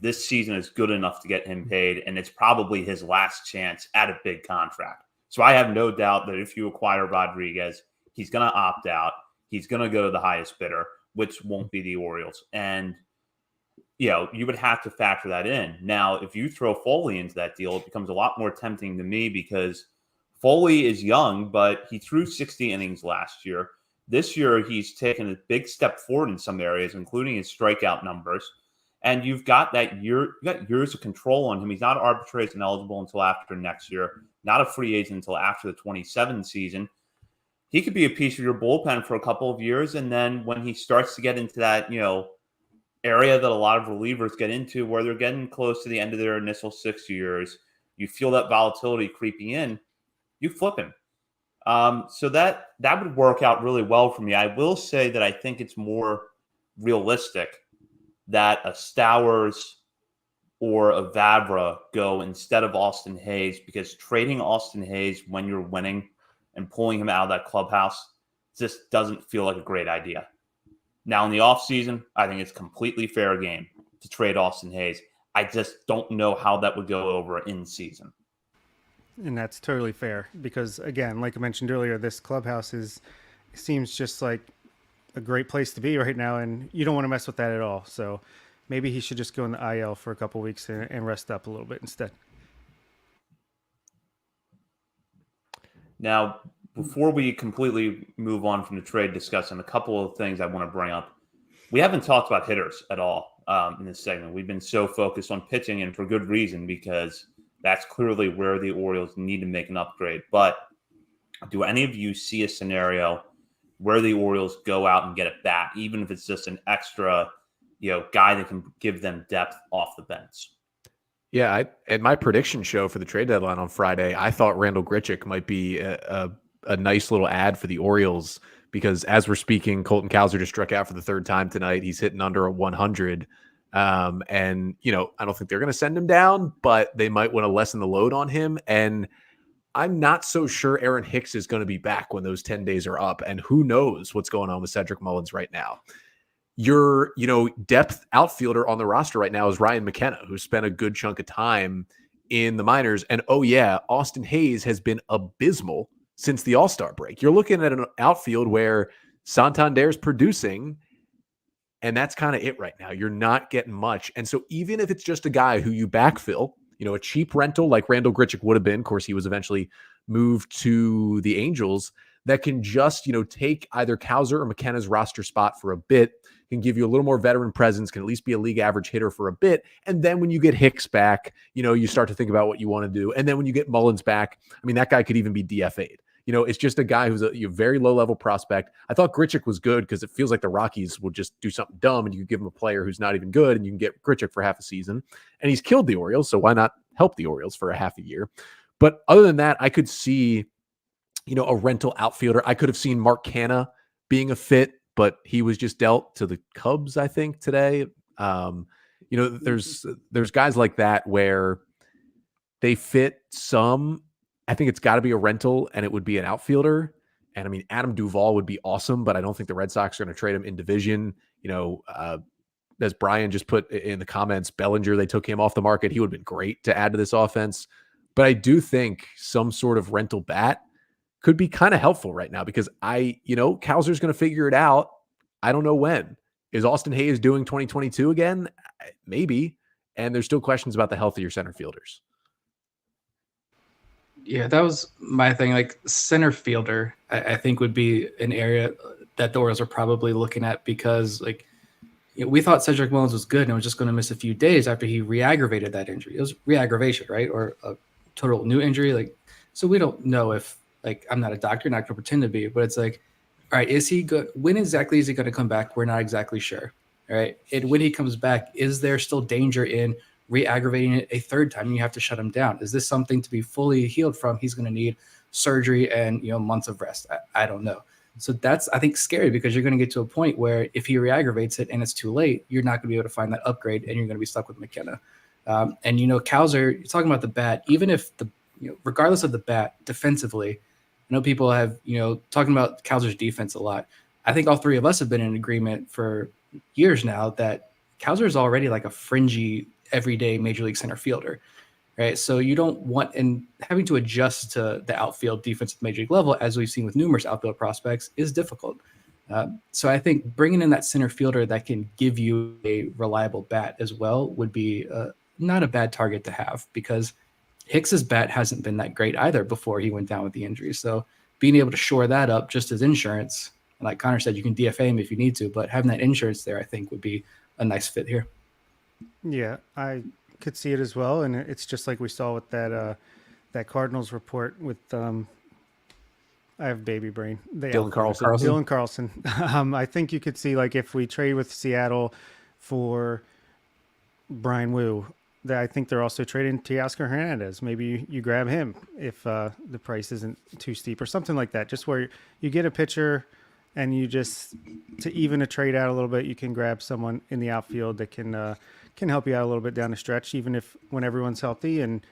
This season is good enough to get him paid, and it's probably his last chance at a big contract. So I have no doubt that if you acquire Rodriguez, he's going to opt out. He's going to go to the highest bidder, which won't be the Orioles. And you would have to factor that in. Now, if you throw Foley into that deal, it becomes a lot more tempting to me because Foley is young, but he threw 60 innings last year. This year, he's taken a big step forward in some areas, including his strikeout numbers. And you've got years of control on him. He's not arbitration eligible until after next year, not a free agent until after the 27 season. He could be a piece of your bullpen for a couple of years. And then when he starts to get into that, area that a lot of relievers get into where they're getting close to the end of their initial 6 years, you feel that volatility creeping in, you flip him. So that would work out really well for me. I will say that I think it's more realistic that a Stowers or a Vavra go instead of Austin Hayes, because trading Austin Hayes when you're winning and pulling him out of that clubhouse just doesn't feel like a great idea. Now, in the offseason, I think it's completely fair game to trade Austin Hayes. I just don't know how that would go over in season. And that's totally fair because, again, like I mentioned earlier, this clubhouse seems just like a great place to be right now, and you don't want to mess with that at all. So maybe he should just go in the IL for a couple of weeks and rest up a little bit instead. Now, before we completely move on from the trade discussion, a couple of things I want to bring up. We haven't talked about hitters at all in this segment. We've been so focused on pitching, and for good reason, because that's clearly where the Orioles need to make an upgrade. But do any of you see a scenario where the Orioles go out and get a bat, even if it's just an extra, guy that can give them depth off the bench? Yeah, at my prediction show for the trade deadline on Friday, I thought Randall Grichuk might be a nice little ad for the Orioles because as we're speaking, Colton Cowser just struck out for the third time tonight. He's hitting under a 100. And, I don't think they're going to send him down, but they might want to lessen the load on him. And I'm not so sure Aaron Hicks is going to be back when those 10 days are up. And who knows what's going on with Cedric Mullins right now. Your, depth outfielder on the roster right now is Ryan McKenna, who spent a good chunk of time in the minors. And Austin Hayes has been abysmal since the All-Star break. You're looking at an outfield where Santander's producing, and that's kind of it right now. You're not getting much. And so even if it's just a guy who you backfill, a cheap rental like Randall Grichuk would have been, of course, he was eventually moved to the Angels, that can just, take either Cowser or McKenna's roster spot for a bit, can give you a little more veteran presence, can at least be a league average hitter for a bit. And then when you get Hicks back, you start to think about what you want to do. And then when you get Mullins back, that guy could even be DFA'd. It's just a guy who's a very low-level prospect. I thought Grichuk was good because it feels like the Rockies will just do something dumb and you give him a player who's not even good and you can get Grichuk for half a season. And he's killed the Orioles, so why not help the Orioles for a half a year? But other than that, I could see, a rental outfielder. I could have seen Mark Canha being a fit, but he was just dealt to the Cubs, I think, today. There's guys like that where they fit some. I think it's got to be a rental, and it would be an outfielder. And Adam Duvall would be awesome, but I don't think the Red Sox are going to trade him in division. As Brian just put in the comments, Bellinger, they took him off the market. He would have been great to add to this offense. But I do think some sort of rental bat could be kind of helpful right now because Cowser's going to figure it out. I don't know when. Is Austin Hayes doing 2022 again? Maybe. And there's still questions about the health of your center fielders. Yeah, that was my thing. Like center fielder, I think would be an area that the Orioles are probably looking at because we thought Cedric Mullins was good and was just going to miss a few days after he re-aggravated that injury. It was re-aggravation, right? Or a total new injury. So we don't know if, I'm not a doctor, not going to pretend to be, but it's all right, is he good? When exactly is he going to come back? We're not exactly sure. All right. And when he comes back, is there still danger in re-aggravating it a third time and you have to shut him down? Is this something to be fully healed from? He's going to need surgery and, months of rest. I don't know. So that's, I think, scary because you're going to get to a point where if he re-aggravates it and it's too late, you're not going to be able to find that upgrade and you're going to be stuck with McKenna. And, Cowser, you're talking about the bat, even if regardless of the bat defensively, I know people have, talking about Cowser's defense a lot. I think all three of us have been in agreement for years now that Cowser is already like a fringy, everyday major league center fielder, right? So you don't want, and having to adjust to the outfield defense at the major league level, as we've seen with numerous outfield prospects, is difficult. So I think bringing in that center fielder that can give you a reliable bat as well would be not a bad target to have because Hicks's bat hasn't been that great either before he went down with the injury. So being able to shore that up just as insurance, and like Connor said, you can DFA him if you need to, but having that insurance there, I think would be a nice fit here. Yeah, I could see it as well. And it's just like we saw with that Cardinals report with, I have baby brain. Dylan Carlson. Dylan Carlson. I think you could see if we trade with Seattle for Brian Wu, that I think they're also trading Teoscar Hernandez. Maybe you grab him if the price isn't too steep or something like that. Just where you get a pitcher and you just, to even a trade out a little bit, you can grab someone in the outfield that can help you out a little bit down the stretch. Even if when everyone's healthy and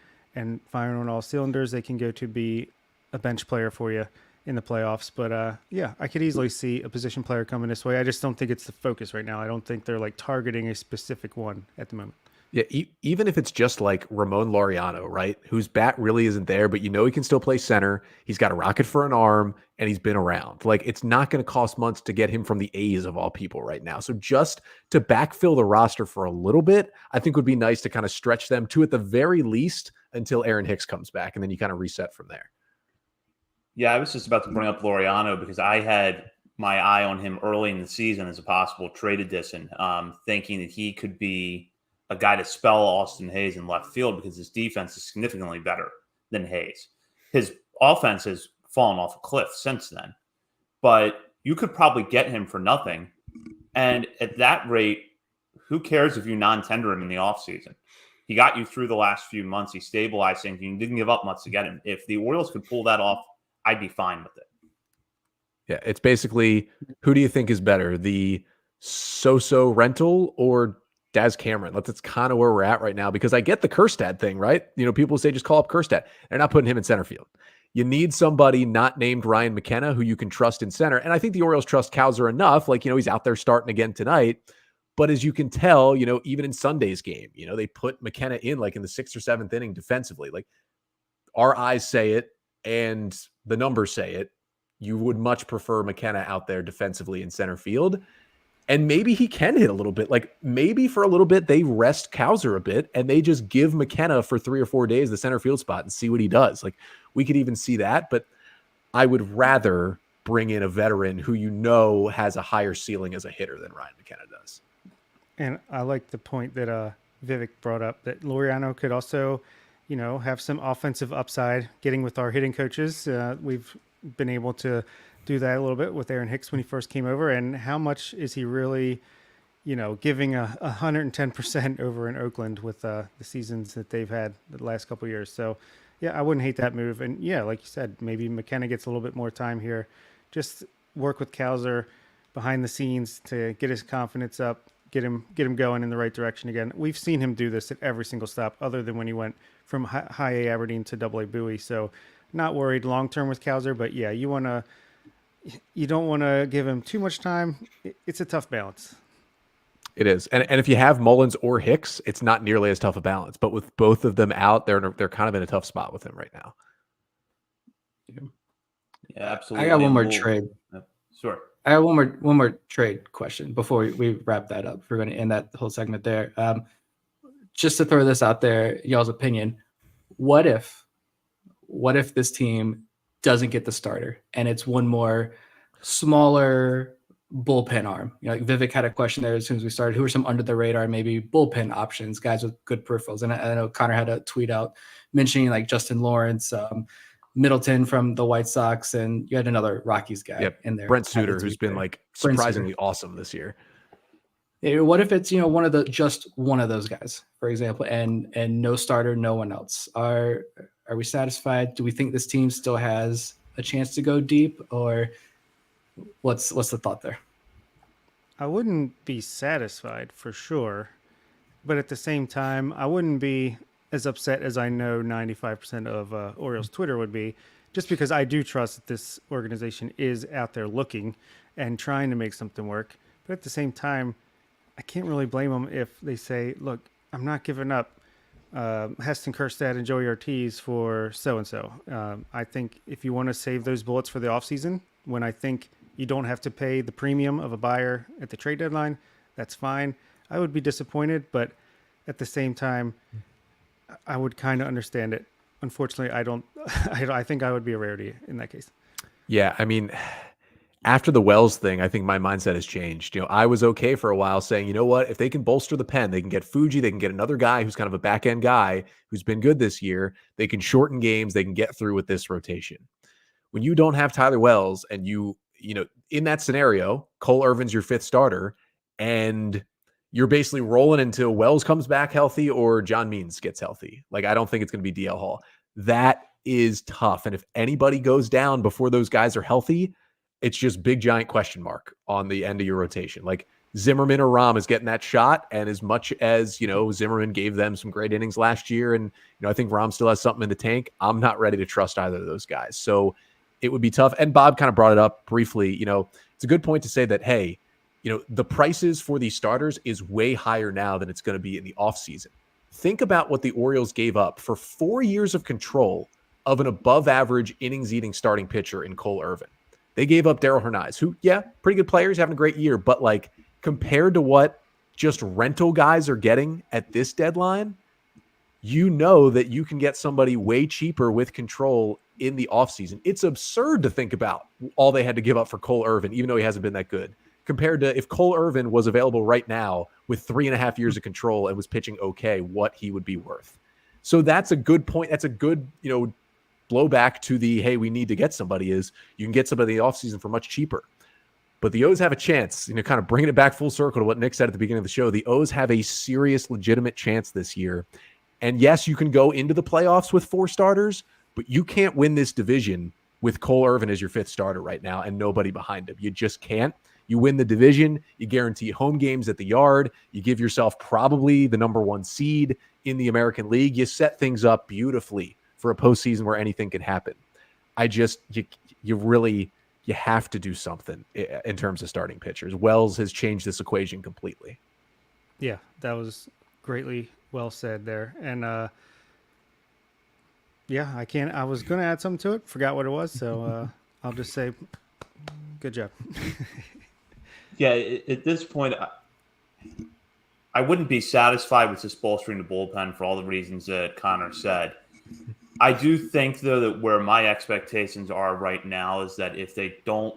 firing on all cylinders, they can go to be a bench player for you in the playoffs. But I could easily see a position player coming this way. I just don't think it's the focus right now. I don't think they're targeting a specific one at the moment. Yeah, even if it's just like Ramon Laureano, right, whose bat really isn't there, but he can still play center. He's got a rocket for an arm, and he's been around. It's not going to cost months to get him from the A's of all people right now. So just to backfill the roster for a little bit, I think would be nice to kind of stretch them to, at the very least, until Aaron Hicks comes back, and then you kind of reset from there. Yeah, I was just about to bring up Laureano because I had my eye on him early in the season as a possible trade addition, thinking that he could be a guy to spell Austin Hayes in left field because his defense is significantly better than Hayes. His offense has fallen off a cliff since then, but you could probably get him for nothing. And at that rate, who cares if you non-tender him in the offseason? He got you through the last few months. He stabilized things. You didn't give up much to get him. If the Orioles could pull that off, I'd be fine with it. Yeah, it's basically, who do you think is better, the so-so rental or Daz Cameron? That's kind of where we're at right now, because I get the Kerstad thing, right? You know, people say just call up Kerstad. They're not putting him in center field. You need somebody not named Ryan McKenna who you can trust in center. And I think the Orioles trust Cowser enough. Like, you know, he's out there starting again tonight. But as you can tell, you know, even in Sunday's game, you know, they put McKenna in like in the 6th or 7th inning defensively. Like, our eyes say it and the numbers say it. You would much prefer McKenna out there defensively in center field. And maybe he can hit a little bit. Like, maybe for a little bit, they rest Cowser a bit and they just give McKenna for 3 or 4 days the center field spot and see what he does. Like, we could even see that, but I would rather bring in a veteran who you know has a higher ceiling as a hitter than Ryan McKenna does. And I like the point that Vivek brought up, that Laureano could also, you know, have some offensive upside. Getting with our hitting coaches, we've been able to do that a little bit with Aaron Hicks when he first came over. And how much is he really, you know, giving 110% over in Oakland with the seasons that they've had the last couple of years? So, yeah, I wouldn't hate that move. And yeah, like you said, maybe McKenna gets a little bit more time here. Just work with Cowser behind the scenes to get his confidence up, get him going in the right direction again. We've seen him do this at every single stop, other than when he went from high A Aberdeen to double A Bowie. So, not worried long term with Cowser, but yeah, you don't want to give him too much time. It's a tough balance. It is. And if you have Mullins or Hicks, it's not nearly as tough a balance. But with both of them out, they're kind of in a tough spot with him right now. Yeah, absolutely. I got one more trade. Sure. I have one more trade question before we wrap that up. We're going to end that whole segment there. Just to throw this out there, y'all's opinion. What if this team doesn't get the starter and it's one more smaller bullpen arm? You know, like Vivek had a question there as soon as we started. Who are some under the radar, maybe bullpen options, guys with good peripherals? And I know Connor had a tweet out mentioning like Justin Lawrence, Middleton from the White Sox, and you had another Rockies guy in there. Brent Suter, who's been like surprisingly awesome this year. What if it's, you know, just one of those guys, for example, and no starter, no one else? Are we satisfied? Do we think this team still has a chance to go deep, or what's the thought there? I wouldn't be satisfied for sure, but at the same time, I wouldn't be as upset as I know 95% of Orioles Twitter would be, just because I do trust that this organization is out there looking and trying to make something work. But at the same time, I can't really blame them if they say, look, I'm not giving up Heston Kjerstad and Joey Ortiz for so-and-so. I think if you want to save those bullets for the offseason, when I think you don't have to pay the premium of a buyer at the trade deadline, that's fine. I would be disappointed, but at the same time, I would kind of understand it. Unfortunately, I don't. I think I would be a rarity in that case. Yeah, I mean, after the Wells thing, I think my mindset has changed. You know, I was okay for a while saying, you know what, if they can bolster the pen, they can get Fuji, they can get another guy who's kind of a back end guy who's been good this year. They can shorten games, they can get through with this rotation. When you don't have Tyler Wells and you know, in that scenario, Cole Irvin's your 5th starter, and you're basically rolling until Wells comes back healthy or John Means gets healthy. Like, I don't think it's going to be DL Hall. That is tough. And if anybody goes down before those guys are healthy, it's just big, giant question mark on the end of your rotation. Like, Zimmerman or Rahm is getting that shot. And as much as, you know, Zimmerman gave them some great innings last year, and, you know, I think Rahm still has something in the tank, I'm not ready to trust either of those guys. So it would be tough. And Bob kind of brought it up briefly. You know, it's a good point to say that, hey, you know, the prices for these starters is way higher now than it's going to be in the offseason. Think about what the Orioles gave up for 4 years of control of an above-average innings-eating starting pitcher in Cole Irvin. They gave up Darryl Hernaiz, who, yeah, pretty good player. He's having a great year. But, like, compared to what just rental guys are getting at this deadline, you know that you can get somebody way cheaper with control in the offseason. It's absurd to think about all they had to give up for Cole Irvin, even though he hasn't been that good, compared to if Cole Irvin was available right now with 3.5 years of control and was pitching okay, what he would be worth. So that's a good point. That's a good, blowback to the, hey, we need to get somebody, is you can get somebody in the offseason for much cheaper. But the O's have a chance, kind of bringing it back full circle to what Nick said at the beginning of the show. The O's have a serious, legitimate chance this year. And yes, you can go into the playoffs with 4 starters, but you can't win this division with Cole Irvin as your 5th starter right now and nobody behind him. You just can't. You win the division, you guarantee home games at the Yard, you give yourself probably the number 1 seed in the American League. You set things up beautifully for a postseason where anything can happen. You have to do something in terms of starting pitchers. Wells has changed this equation completely. Yeah, that was greatly well said there. And I was going to add something to it, forgot what it was. So I'll just say, good job. Yeah, at this point, I wouldn't be satisfied with just bolstering the bullpen for all the reasons that Connor said. I do think, though, that where my expectations are right now is that if they don't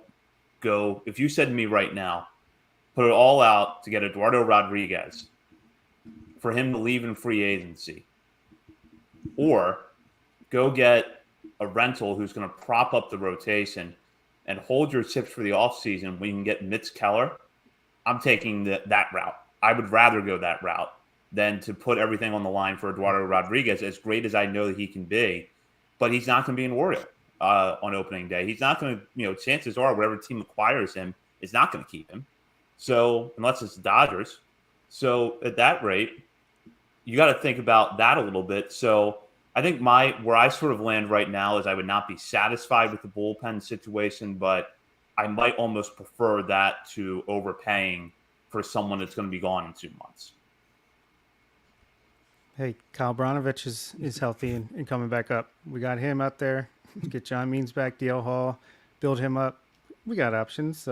go, if you said to me right now, put it all out to get Eduardo Rodriguez, for him to leave in free agency, or go get a rental who's going to prop up the rotation and hold your chips for the offseason when you can get Mitch Keller, I'm taking that route. I would rather go that route than to put everything on the line for Eduardo Rodriguez, as great as I know that he can be. But he's not going to be an Oriole on opening day. He's not going to, chances are whatever team acquires him is not going to keep him. So unless it's the Dodgers. So at that rate, you got to think about that a little bit. So I think where I sort of land right now is I would not be satisfied with the bullpen situation, but I might almost prefer that to overpaying for someone that's going to be gone in 2 months. Hey, Kyle Branovich is healthy and coming back up. We got him out there. Get John Means back, DL Hall, build him up. We got options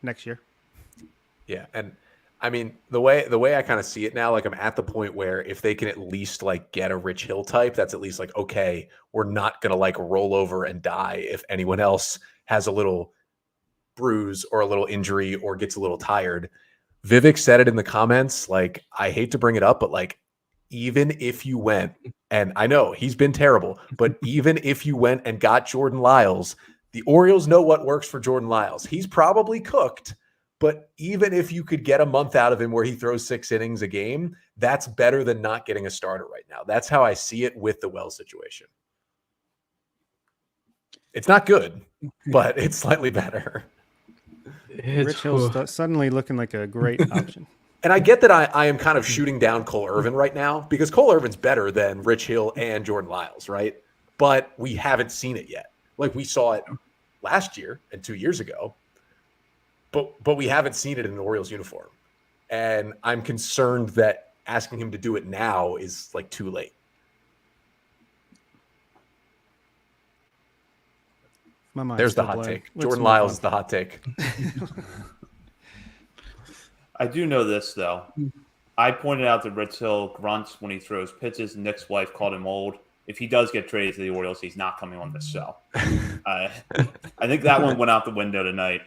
next year. Yeah, and I mean the way I kind of see it now, like I'm at the point where if they can at least like get a Rich Hill type, that's at least like, okay, we're not gonna like roll over and die if anyone else has a little bruise or a little injury or gets a little tired. Vivek said it in the comments. Like, I hate to bring it up, but like, even if you went, and I know he's been terrible, but even if you went and got Jordan Lyles, the Orioles know what works for Jordan Lyles. He's probably cooked, but even if you could get a month out of him where he throws 6 innings a game, that's better than not getting a starter right now. That's how I see it with the Wells situation. It's not good, but it's slightly better. Rich Hill's suddenly looking like a great option. And I get that I am kind of shooting down Cole Irvin right now because Cole Irvin's better than Rich Hill and Jordan Lyles, right? But we haven't seen it yet. Like, we saw it last year and 2 years ago, but we haven't seen it in an Orioles uniform. And I'm concerned that asking him to do it now is like too late. There's the hot take. Jordan Lyles is the hot take. I do know this, though. I pointed out that Rich Hill grunts when he throws pitches. Nick's wife called him old. If he does get traded to the Orioles, he's not coming on this show. I think that one went out the window tonight.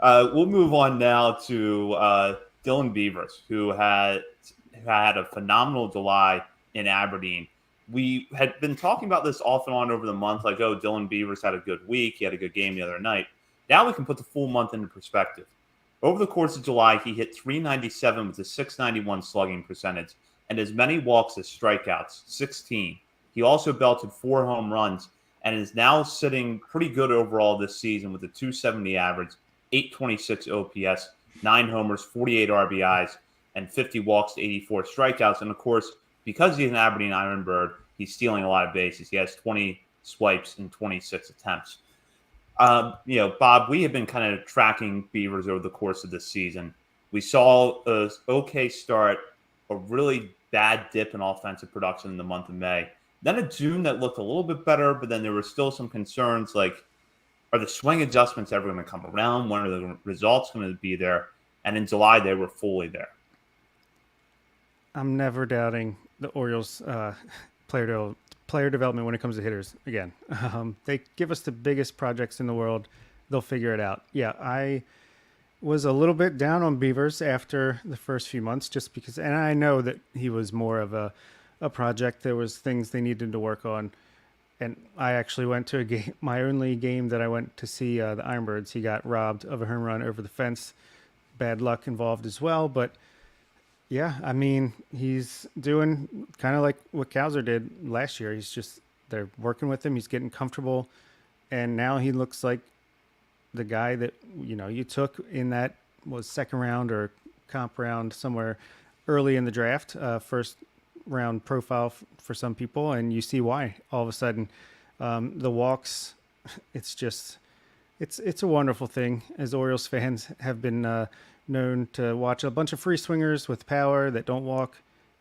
We'll move on now to Dylan Beavers, who had a phenomenal July in Aberdeen. We had been talking about this off and on over the month, like, oh, Dylan Beavers had a good week. He had a good game the other night. Now we can put the full month into perspective. Over the course of July, he hit .397 with a .691 slugging percentage and as many walks as strikeouts, 16. He also belted 4 home runs and is now sitting pretty good overall this season with a .270 average, .826 OPS, 9 homers, 48 RBIs, and 50 walks to 84 strikeouts. And, of course, because he's an Aberdeen Ironbird, he's stealing a lot of bases. He has 20 swipes in 26 attempts. Bob, we have been kind of tracking Beavers over the course of this season. We saw an okay start, a really bad dip in offensive production in the month of May. Then a June that looked a little bit better, but then there were still some concerns like, are the swing adjustments ever going to come around? When are the results going to be there? And in July, they were fully there. I'm never doubting the Orioles player player development when it comes to hitters. Again, they give us the biggest projects in the world. They'll figure it out. Yeah, I was a little bit down on Beavers after the first few months just because, and I know that he was more of a project. There was things they needed to work on. And I actually went to a game, my only game that I went to see the Ironbirds. He got robbed of a home run over the fence. Bad luck involved as well. But yeah, I mean, he's doing kind of like what Kowser did last year. They're working with him. He's getting comfortable. And now he looks like the guy that, you took in that was second round or comp round somewhere early in the draft, first round profile for some people. And you see why all of a sudden the walks, it's a wonderful thing. As Orioles fans have been known to watch a bunch of free swingers with power that don't walk.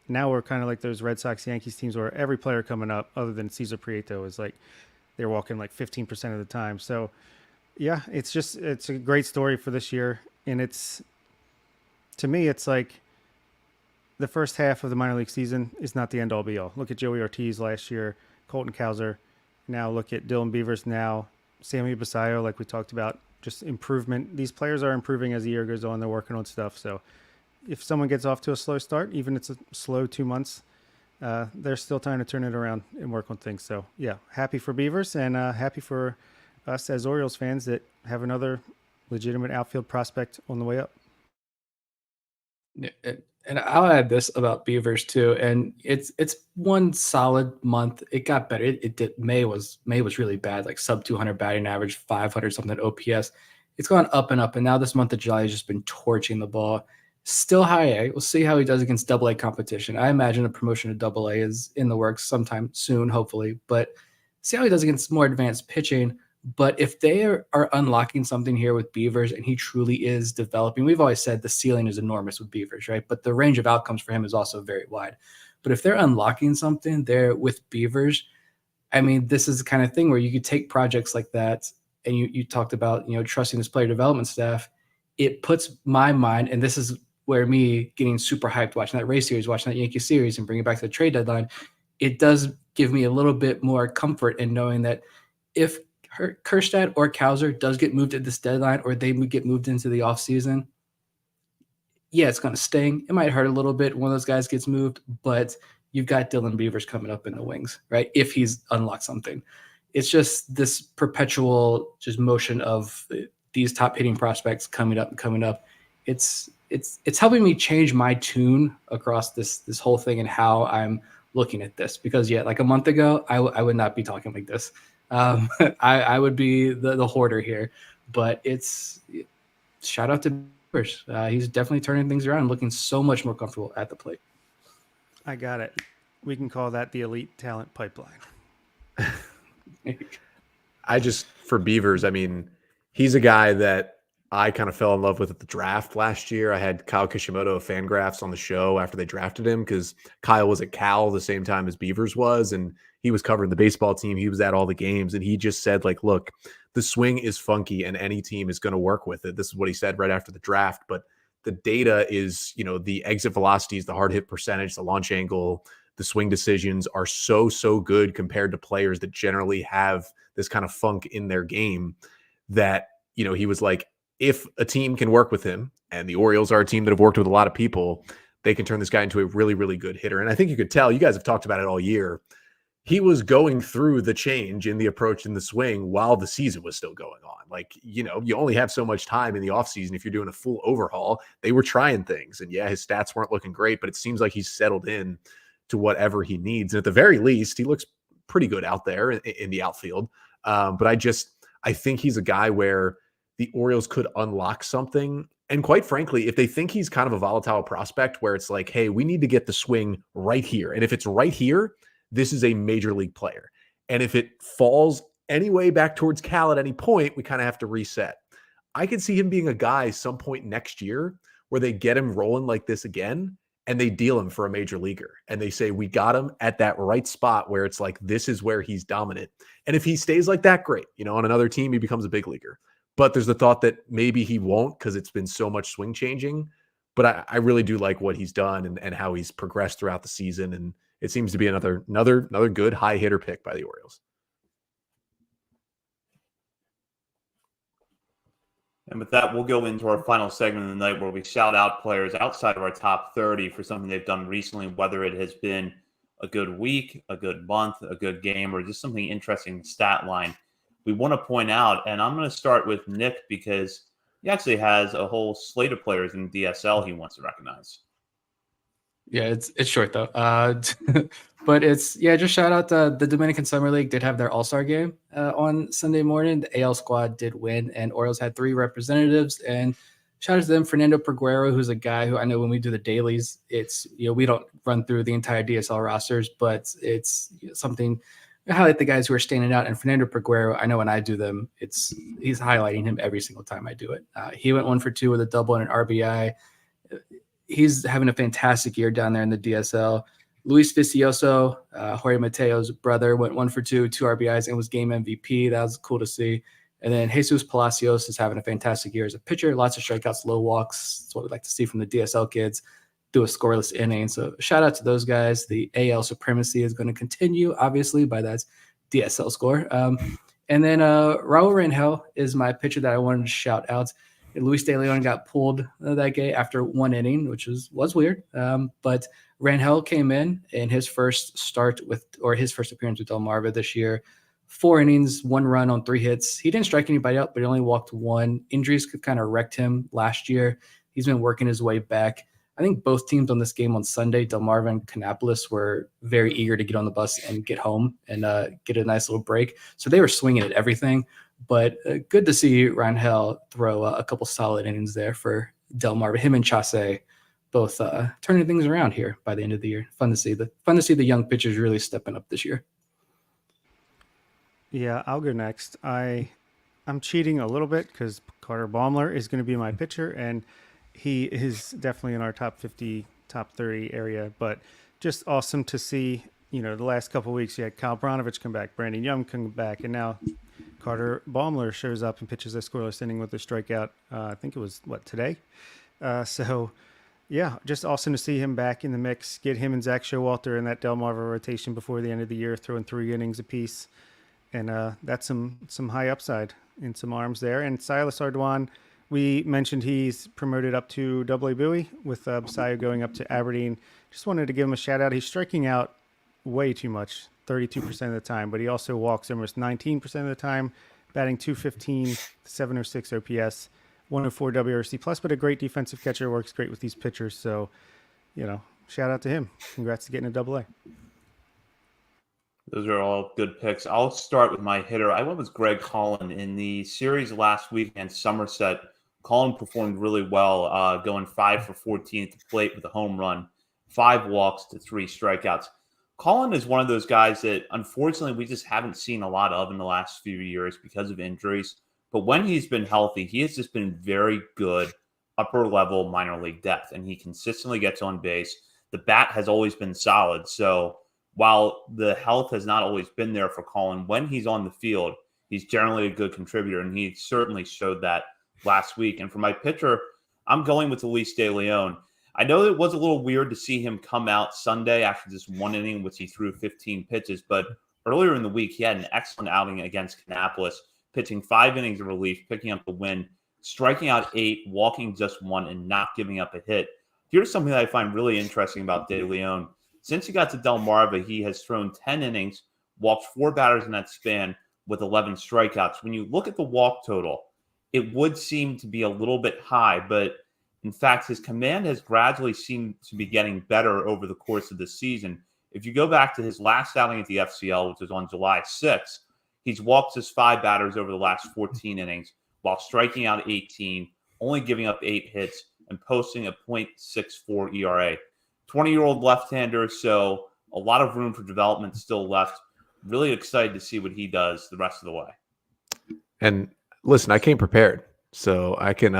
Now we're kind of like those Red Sox Yankees teams where every player coming up other than Cesar Prieto is like they're walking like 15% of the time. So yeah, it's a great story for this year. And to me, it's like the first half of the minor league season is not the end all be all. Look at Joey Ortiz last year, Colton Cowser. Now look at Dylan Beavers now, Sammy Basayo, like we talked about, just improvement. These players are improving as the year goes on. They're working on stuff. So if someone gets off to a slow start, even if it's a slow 2 months, there's still time to turn it around and work on things. So yeah, happy for Beavers and happy for us as Orioles fans that have another legitimate outfield prospect on the way up. And I'll add this about Beavers too. And it's one solid month. It got better. It did. May was really bad, like sub 200 batting average, 500 something OPS. It's gone up and up. And now this month of July has just been torching the ball. Still high A. We'll see how he does against Double A competition. I imagine a promotion to Double A is in the works sometime soon, hopefully. But see how he does against more advanced pitching. But if they are unlocking something here with Beavers and he truly is developing, we've always said the ceiling is enormous with Beavers, right? But the range of outcomes for him is also very wide. But if they're unlocking something there with Beavers, I mean, this is the kind of thing where you could take projects like that, and you talked about, trusting this player development staff. It puts my mind, and this is where me getting super hyped watching that Rays series, watching that Yankee series, and bringing it back to the trade deadline, it does give me a little bit more comfort in knowing that if Kjerstad or Cowser does get moved at this deadline, or they would get moved into the offseason, yeah, it's going to sting. It might hurt a little bit when one of those guys gets moved, but you've got Dylan Beavers coming up in the wings, right? If he's unlocked something. It's just this perpetual just motion of these top hitting prospects coming up. It's helping me change my tune across this whole thing and how I'm looking at this. Because yeah, like a month ago, I would not be talking like this. I would be the hoarder here, but it's shout out to Beavers. He's definitely turning things around and looking so much more comfortable at the plate. I got it. We can call that the elite talent pipeline. For Beavers, I mean, he's a guy that I kind of fell in love with at the draft last year. I had Kyle Kishimoto of Fangraphs on the show after they drafted him because Kyle was at Cal the same time as Beavers was, and he was covering the baseball team. He was at all the games, and he just said, like, look, the swing is funky, and any team is going to work with it. This is what he said right after the draft, but the data is, the exit velocities, the hard hit percentage, the launch angle, the swing decisions are so good compared to players that generally have this kind of funk in their game that, he was like, if a team can work with him, and the Orioles are a team that have worked with a lot of people, they can turn this guy into a really, really good hitter. And I think you could tell, you guys have talked about it all year, he was going through the change in the approach in the swing while the season was still going on. Like, you only have so much time in the offseason. If you're doing a full overhaul, they were trying things. And yeah, his stats weren't looking great, but it seems like he's settled in to whatever he needs. And at the very least, he looks pretty good out there in the outfield. But I think he's a guy where the Orioles could unlock something. And quite frankly, if they think he's kind of a volatile prospect where it's like, hey, we need to get the swing right here. And if it's right here, this is a major league player. And if it falls anyway back towards Cal at any point, we kind of have to reset. I could see him being a guy some point next year where they get him rolling like this again and they deal him for a major leaguer. And they say, we got him at that right spot where it's like, this is where he's dominant. And if he stays like that, great. On another team, he becomes a big leaguer. But there's the thought that maybe he won't because it's been so much swing changing. But I really do like what he's done and how he's progressed throughout the season. And it seems to be another good high hitter pick by the Orioles. And with that, we'll go into our final segment of the night where we shout out players outside of our top 30 for something they've done recently, whether it has been a good week, a good month, a good game, or just something interesting in the stat line. We want to point out, and I'm going to start with Nick because he actually has a whole slate of players in DSL he wants to recognize. Yeah, it's short though. But just shout out the Dominican Summer League did have their All-Star game on Sunday morning. The AL squad did win, and Orioles had 3 representatives. And shout out to them, Fernando Peguero, who's a guy who I know when we do the dailies, it's we don't run through the entire DSL rosters, but it's something I highlight the guys who are standing out. And Fernando Peguero, I know when I do them, he's highlighting him every single time I do it. He went 1 for 2 with a double and an RBI. He's having a fantastic year down there in the DSL. Luis Vicioso, Jorge Mateo's brother, went 1 for 2, 2 RBIs, and was game MVP. That was cool to see. And then Jesus Palacios is having a fantastic year as a pitcher. Lots of strikeouts, low walks. That's what we like to see from the DSL kids. Do a scoreless inning. So shout out to those guys. The AL supremacy is going to continue, obviously, by that DSL score. And then Raul Rangel is my pitcher that I wanted to shout out. Luis De Leon got pulled that game after 1 inning, which was weird. But Rangel came in his first appearance with Delmarva this year. 4 innings, 1 run on 3 hits. He didn't strike anybody out, but he only walked 1. Injuries could kind of wrecked him last year. He's been working his way back. I think both teams on this game on Sunday, Delmarva and Kannapolis, were very eager to get on the bus and get home and get a nice little break. So they were swinging at everything. But good to see Rangel throw a couple solid innings there for Delmarva. Him and Chase both turning things around here by the end of the year. Fun to see the young pitchers really stepping up this year. Yeah, I'll go next. I'm cheating a little bit because Carter Baumler is going to be my pitcher, and he is definitely in our top 50, top 30 area. But just awesome to see. The last couple of weeks, you had Kyle Bronovich come back, Brandon Young come back, and now Carter Baumler shows up and pitches a scoreless inning with a strikeout. I think it was, today? So, yeah, just awesome to see him back in the mix. Get him and Zach Showalter in that Delmarva rotation before the end of the year, throwing 3 innings apiece. And that's some high upside in some arms there. And Silas Ardoin, we mentioned he's promoted up to AA Bowie with Basayo going up to Aberdeen. Just wanted to give him a shout out. He's striking out way too much, 32% of the time, but he also walks almost 19% of the time, batting .215, 706 OPS, 104 WRC plus, but a great defensive catcher, works great with these pitchers. So, shout out to him. Congrats to getting a AA. Those are all good picks. I'll start with my hitter. I went with Greg Collin in the series last week against Somerset. Collin performed really well, going 5 for 14 at the plate with a home run, 5 walks to 3 strikeouts. Collin is one of those guys that, unfortunately, we just haven't seen a lot of in the last few years because of injuries. But when he's been healthy, he has just been very good upper-level minor league depth, and he consistently gets on base. The bat has always been solid. So while the health has not always been there for Collin, when he's on the field, he's generally a good contributor, and he certainly showed that last week. And for my pitcher, I'm going with Luis De Leon. I know it was a little weird to see him come out Sunday after just 1 inning, which he threw 15 pitches. But earlier in the week, he had an excellent outing against Kannapolis, pitching 5 innings of relief, picking up the win, striking out 8, walking just 1, and not giving up a hit. Here's something that I find really interesting about De Leon. Since he got to Delmarva, he has thrown 10 innings, walked 4 batters in that span with 11 strikeouts. When you look at the walk total, it would seem to be a little bit high, but in fact, his command has gradually seemed to be getting better over the course of the season. If you go back to his last outing at the FCL, which was on July 6th, he's walked his 5 batters over the last 14 innings while striking out 18, only giving up 8 hits, and posting a .64 ERA. 20-year-old left-hander, so a lot of room for development still left. Really excited to see what he does the rest of the way. And listen, I came prepared. So I can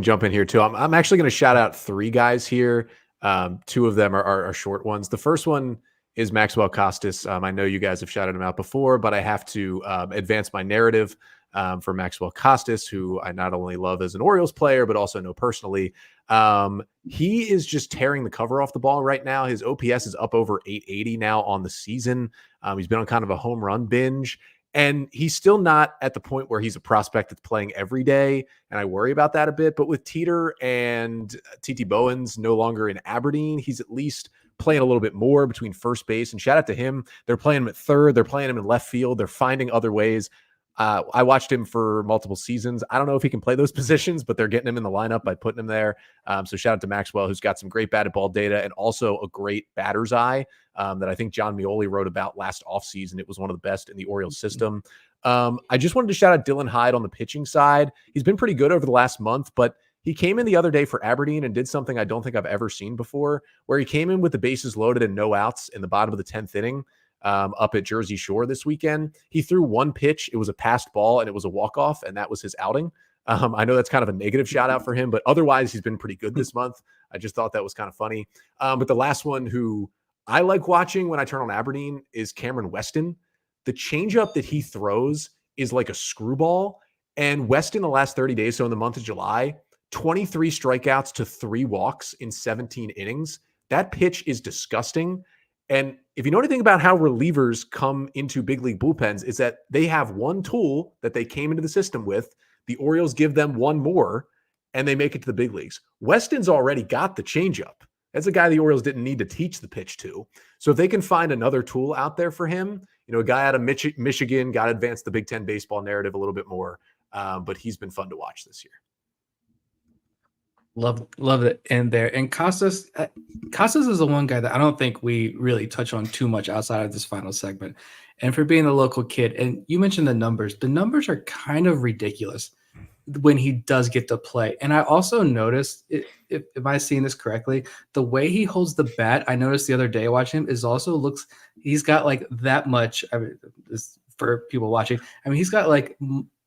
jump in here too. I'm actually going to shout out 3 guys here. 2 of them are short ones. The first one is Maxwell Costas. I know you guys have shouted him out before, but I have to advance my narrative for Maxwell Costas, who I not only love as an Orioles player, but also know personally. He is just tearing the cover off the ball right now. His OPS is up over 880 now on the season. He's been on kind of a home run binge. And he's still not at the point where he's a prospect that's playing every day. And I worry about that a bit. But with Teeter and T.T. Bowens no longer in Aberdeen, he's at least playing a little bit more between first base. And shout out to him. They're playing him at third. They're playing him in left field. They're finding other ways. I watched him for multiple seasons. I don't know if he can play those positions, but they're getting him in the lineup by putting him there. So shout out to Maxwell, who's got some great batted ball data and also a great batter's eye that I think John Mioli wrote about last offseason. It was one of the best in the Orioles system. I just wanted to shout out Dylan Hyde on the pitching side. He's been pretty good over the last month, but he came in the other day for Aberdeen and did something I don't think I've ever seen before, where he came in with the bases loaded and no outs in the bottom of the 10th inning. Up at Jersey Shore this weekend. He threw one pitch. It was a passed ball and it was a walk-off, and that was his outing. I know that's kind of a negative shout out for him, but otherwise he's been pretty good this month. I just thought that was kind of funny. But the last one who I like watching when I turn on Aberdeen is Cameron Weston. The changeup that he throws is like a screwball. And Weston, the last 30 days, so in the month of July, 23 strikeouts to 3 walks in 17 innings. That pitch is disgusting. And if you know anything about how relievers come into big league bullpens, is that they have one tool that they came into the system with. The Orioles give them one more, and they make it to the big leagues. Weston's already got the changeup. That's a guy the Orioles didn't need to teach the pitch to. So if they can find another tool out there for him, a guy out of Michigan, got to advance the Big Ten baseball narrative a little bit more. But he's been fun to watch this year. Love it in there. And Costas is the one guy that I don't think we really touch on too much outside of this final segment. And for being a local kid, and you mentioned the numbers are kind of ridiculous when he does get to play. And I also noticed, if I seeing this correctly, the way he holds the bat, I noticed the other day watching him, is also he's got like that much, I mean, this, for people watching, I mean, he's got like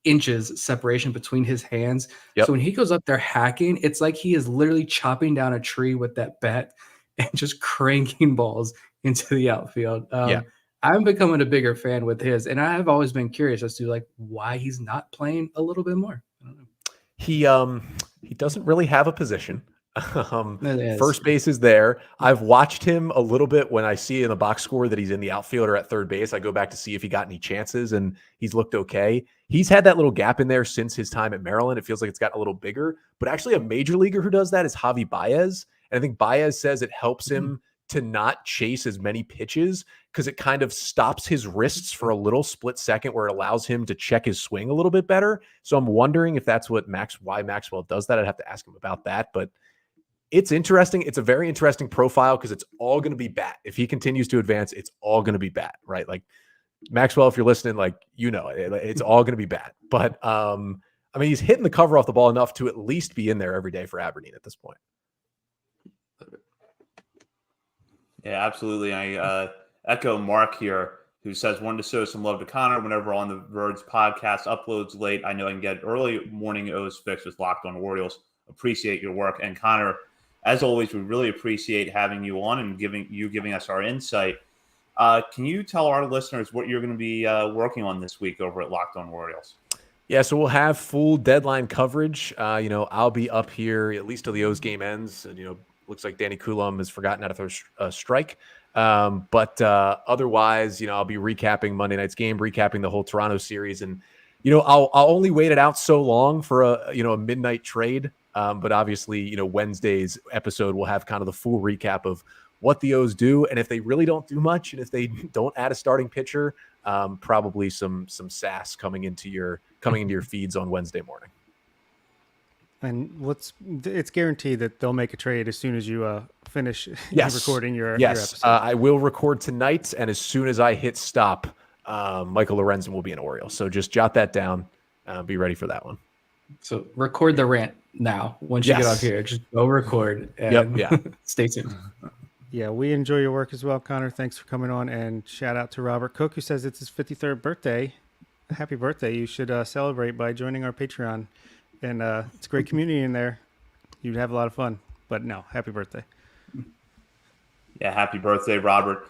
inches separation between his hands. Yep. So when he goes up there hacking, it's like he is literally chopping down a tree with that bat and just cranking balls into the outfield. I'm becoming a bigger fan with his, and I have always been curious as to like why he's not playing a little bit more. I don't know. He doesn't really have a position. First base is there. I've watched him a little bit when I see in the box score that he's in the outfield or at third base. I go back to see if he got any chances, and he's looked okay. He's had that little gap in there since his time at Maryland. It feels like it's gotten a little bigger, but actually a major leaguer who does that is Javi Baez. And I think Baez says it helps him to not chase as many pitches because it kind of stops his wrists for a little split second where it allows him to check his swing a little bit better. So I'm wondering if that's why Maxwell does that. I'd have to ask him about that, but it's interesting. It's a very interesting profile because it's all going to be bat. If he continues to advance, it's all going to be bat, right? Like Maxwell, if you're listening, like, it's all going to be bat. But I mean, he's hitting the cover off the ball enough to at least be in there every day for Aberdeen at this point. Yeah, absolutely. I echo Mark here, who says, wanted to show some love to Connor whenever on the Verge podcast uploads late. I know I can get early morning O's fix with Locked On Orioles. Appreciate your work. And Connor, as always, we really appreciate having you on and giving us our insight. Can you tell our listeners what you're going to be working on this week over at Locked On Orioles? Yeah, so we'll have full deadline coverage. I'll be up here at least till the O's game ends. And, looks like Danny Coulomb has forgotten how to throw a strike. But otherwise, I'll be recapping Monday night's game, recapping the whole Toronto series. And, I'll only wait it out so long for a midnight trade. But obviously, Wednesday's episode will have kind of the full recap of what the O's do. And if they really don't do much, and if they don't add a starting pitcher, probably some sass coming into your feeds on Wednesday morning. And it's guaranteed that they'll make a trade as soon as you finish recording your episode. I will record tonight, and as soon as I hit stop, Michael Lorenzen will be an Oriole. So just jot that down. Be ready for that one. So record the rant now. Once you get off here, just go record and stay tuned. Yeah, we enjoy your work as well, Connor. Thanks for coming on, and shout out to Robert Cook, who says it's his 53rd birthday. Happy birthday. You should celebrate by joining our Patreon. And it's a great community in there. You'd have a lot of fun. But no, happy birthday. Yeah, happy birthday, Robert.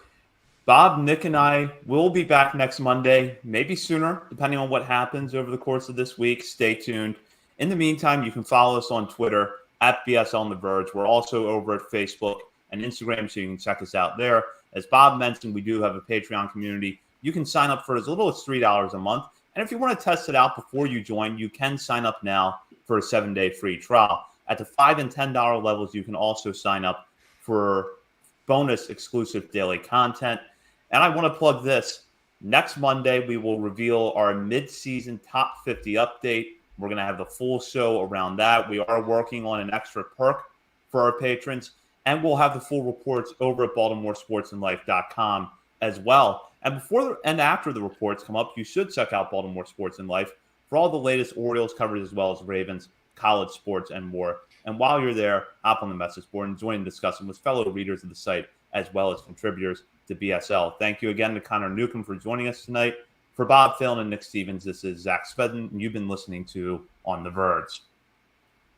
Bob, Nick, and I will be back next Monday, maybe sooner, depending on what happens over the course of this week. Stay tuned. In the meantime, you can follow us on Twitter at BSL on the Verge. We're also over at Facebook and Instagram, so you can check us out there. As Bob mentioned, we do have a Patreon community. You can sign up for as little as $3 a month. And if you want to test it out before you join, you can sign up now for a 7-day free trial. At the $5 and $10 levels, you can also sign up for bonus exclusive daily content. And I want to plug this. Next Monday, we will reveal our mid-season top 50 update. We're going to have the full show around that. We are working on an extra perk for our patrons, and we'll have the full reports over at BaltimoreSportsAndLife.com as well. And before and after the reports come up, you should check out Baltimore Sports and Life for all the latest Orioles coverage, as well as Ravens, college sports, and more. And while you're there, hop on the message board and join the discussion with fellow readers of the site, as well as contributors to BSL. Thank you again to Connor Newcombe for joining us tonight. For Bob Phelan and Nick Stevens, this is Zach Spedden, and you've been listening to On the Verge.